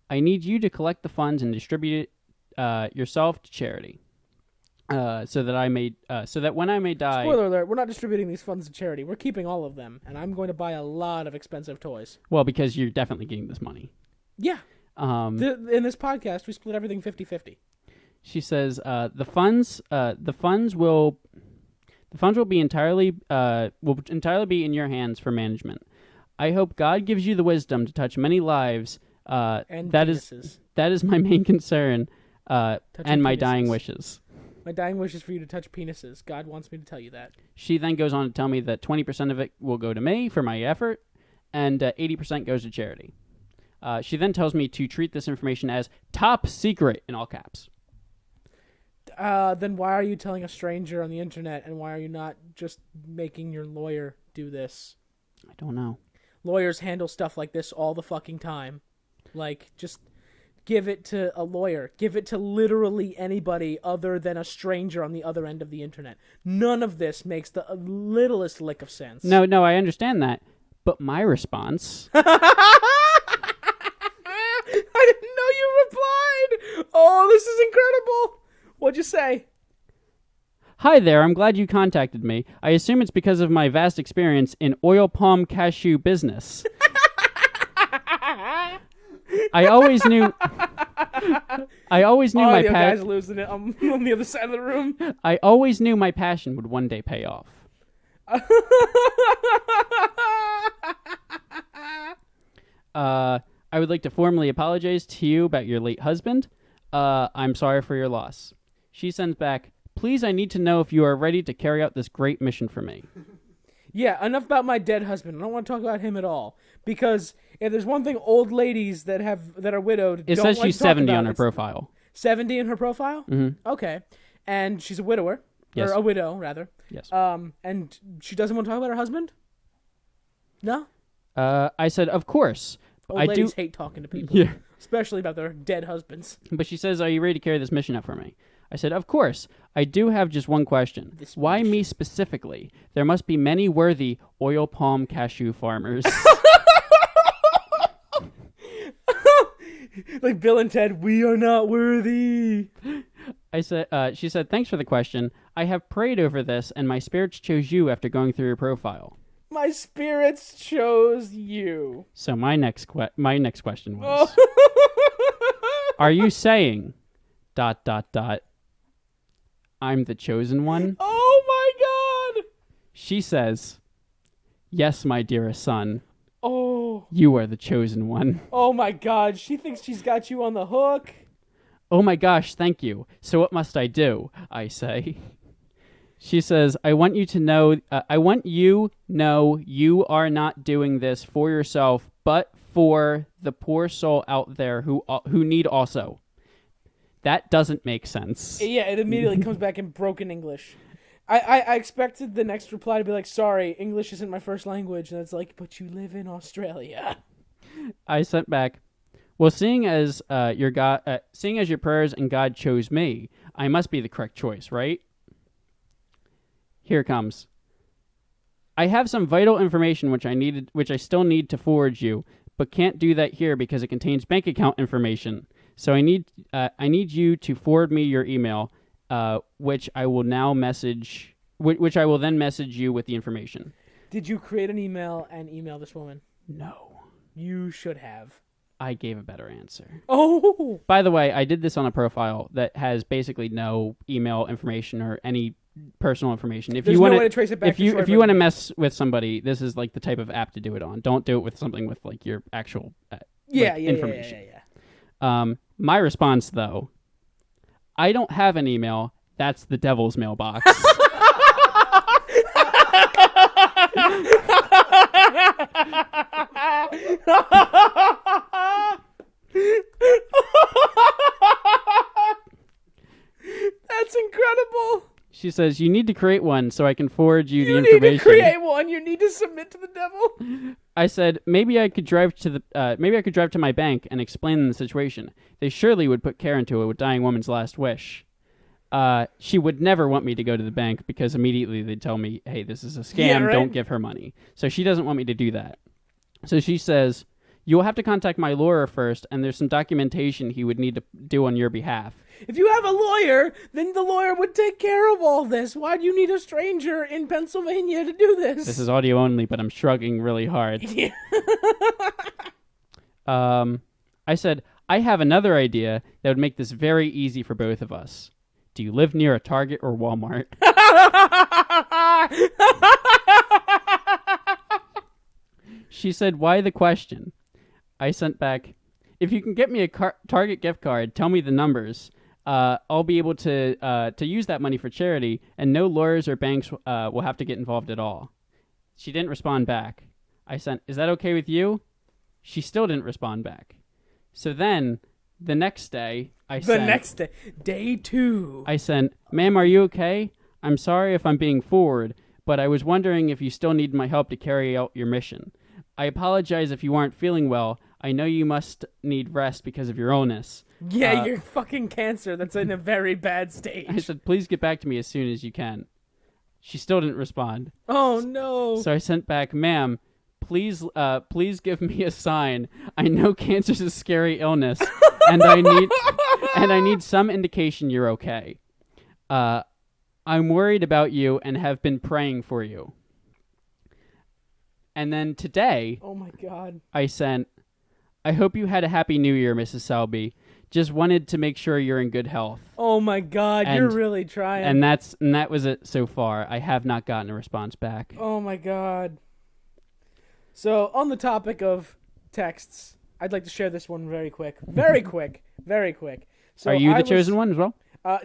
I need you to collect the funds and distribute it yourself to charity. So that when I may die... Spoiler alert, we're not distributing these funds to charity. We're keeping all of them, and I'm going to buy a lot of expensive toys. Well, because you're definitely getting this money. Yeah. In this podcast, we split everything 50-50. She says the funds will be entirely be in your hands for management. I hope God gives you the wisdom to touch many lives. And that penises. is my main concern. And my penises. dying wishes. My dying wish is for you to touch penises. God wants me to tell you that. She then goes on to tell me that 20% of it will go to me for my effort, and 80% goes to charity. She then tells me to treat this information as top secret in all caps. Then why are you telling a stranger on the internet, and why are you not just making your lawyer do this? I don't know. Lawyers handle stuff like this all the fucking time. Like, just give it to a lawyer. Give it to literally anybody other than a stranger on the other end of the internet. None of this makes the littlest lick of sense. No, I understand that. But my response... I didn't know you replied! Oh, this is incredible! What'd you say? Hi there, I'm glad you contacted me. I assume it's because of my vast experience in oil palm cashew business. I always knew my guy's losing it on the other side of the room. I always knew my passion would one day pay off. I would like to formally apologize to you about your late husband. I'm sorry for your loss. She sends back, please, I need to know if you are ready to carry out this great mission for me. Yeah, enough about my dead husband. I don't want to talk about him at all. Because if there's one thing old ladies that are widowed it don't says like she's to talk 70 about, on her profile. 70 in her profile? Mm-hmm. Okay. And she's a widower. Yes. Or a widow, rather. Yes. And she doesn't want to talk about her husband? No? I said, of course. Old ladies hate talking to people. Yeah. Especially about their dead husbands. But she says, are you ready to carry this mission out for me? I said, of course. I do have just one question. Why me specifically? There must be many worthy oil palm cashew farmers. Like Bill and Ted, we are not worthy. She said, thanks for the question. I have prayed over this, and my spirits chose you after going through your profile. My spirits chose you. So my next question was, are you saying ... I'm the chosen one? Oh my God! She says, yes, my dearest son. Oh. You are the chosen one. Oh my God, she thinks she's got you on the hook. Oh my gosh, thank you. So what must I do? I say. She says, I want you know you are not doing this for yourself, but for the poor soul out there who need also. That doesn't make sense. Yeah, it immediately comes back in broken English. I expected the next reply to be like, sorry, English isn't my first language. And it's like, but you live in Australia. I sent back, well, seeing as your prayers and God chose me, I must be the correct choice, right? Here it comes. I have some vital information which I still need to forward you, but can't do that here because it contains bank account information. So I need you to forward me your email, which I will then message you with the information. Did you create an email and email this woman? No. You should have. I gave a better answer. Oh! By the way, I did this on a profile that has basically no email information or any personal information. If There's you want no way to trace it back if to you Troy if you want to Brigham. mess with somebody, this is like the type of app to do it on. Don't do it with something with like your actual information. Yeah. My response though, I don't have an email. That's the devil's mailbox. That's incredible. She says, you need to create one so I can forward you the You information. need to create one. You need to submit to the devil. I said, maybe I could drive to my bank and explain them the situation. They surely would put care into it with dying woman's last wish. She would never want me to go to the bank because immediately they'd tell me, hey, this is a scam. Yeah, right? Don't give her money. So she doesn't want me to do that. So she says, you will have to contact my lawyer first, and there's some documentation he would need to do on your behalf. If you have a lawyer, then the lawyer would take care of all this. Why do you need a stranger in Pennsylvania to do this? This is audio only, but I'm shrugging really hard. Yeah. I said, I have another idea that would make this very easy for both of us. Do you live near a Target or Walmart? She said, why the question? I sent back, if you can get me a Target gift card, tell me the numbers. I'll be able to use that money for charity, and no lawyers or banks will have to get involved at all. She didn't respond back. I sent, is that okay with you? She still didn't respond back. So then, the next day, day 2. I sent, ma'am, are you okay? I'm sorry if I'm being forward, but I was wondering if you still need my help to carry out your mission. I apologize if you aren't feeling well. I know you must need rest because of your illness. Yeah, you're fucking cancer that's in a very bad stage. I said, please get back to me as soon as you can. She still didn't respond. Oh, no. So I sent back, ma'am, please give me a sign. I know cancer's a scary illness, and I need some indication you're okay. I'm worried about you and have been praying for you. And then today, oh my God, I sent, I hope you had a happy new year, Mrs. Selby. Just wanted to make sure you're in good health. Oh my God, you're really trying. And that was it so far. I have not gotten a response back. Oh my God. So on the topic of texts, I'd like to share this one very quick. Very quick. So are you the chosen one as well?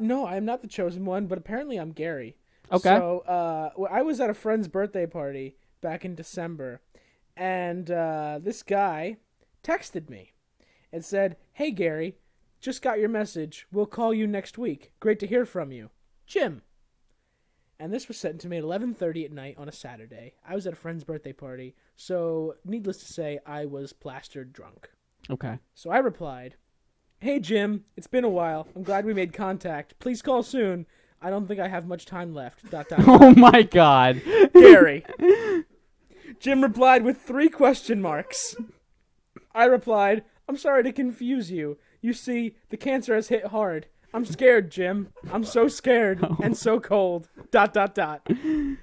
No, I'm not the chosen one, but apparently I'm Gary. Okay. So I was at a friend's birthday party back in December, and this guy texted me and said, hey Gary, just got your message. We'll call you next week. Great to hear from you. Jim. And this was sent to me at 11:30 at night on a Saturday. I was at a friend's birthday party, so needless to say, I was plastered drunk. Okay. So I replied, hey Jim, it's been a while. I'm glad we made contact. Please call soon. I don't think I have much time left. ... Oh my God. Gary. Jim replied with 3 question marks. I replied, I'm sorry to confuse you. You see, the cancer has hit hard. I'm scared, Jim. I'm so scared and so cold. ... And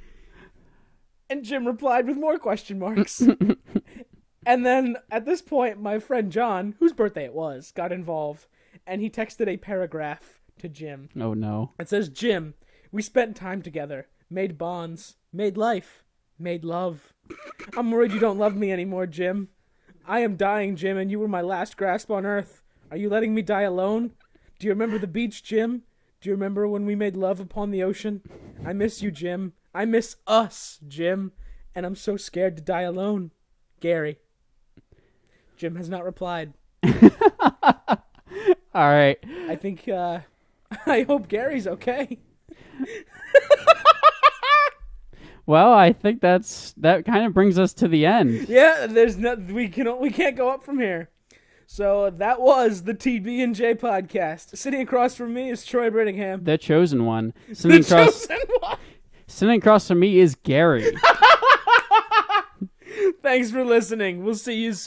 Jim replied with more question marks. And then at this point, my friend John, whose birthday it was, got involved, and he texted a paragraph to Jim. Oh no. It says, Jim, we spent time together, made bonds, made life, made love. I'm worried you don't love me anymore, Jim. I am dying, Jim, and you were my last grasp on earth. Are you letting me die alone? Do you remember the beach, Jim? Do you remember when we made love upon the ocean? I miss you, Jim. I miss us, Jim. And I'm so scared to die alone. Gary. Jim has not replied. All right. I think, I hope Gary's okay. Well, I think that kind of brings us to the end. Yeah, we can't go up from here. So that was the TB&J Podcast. Sitting across from me is Troy Brittingham. The chosen one. Chosen one. Sitting across from me is Gary. Thanks for listening. We'll see you soon.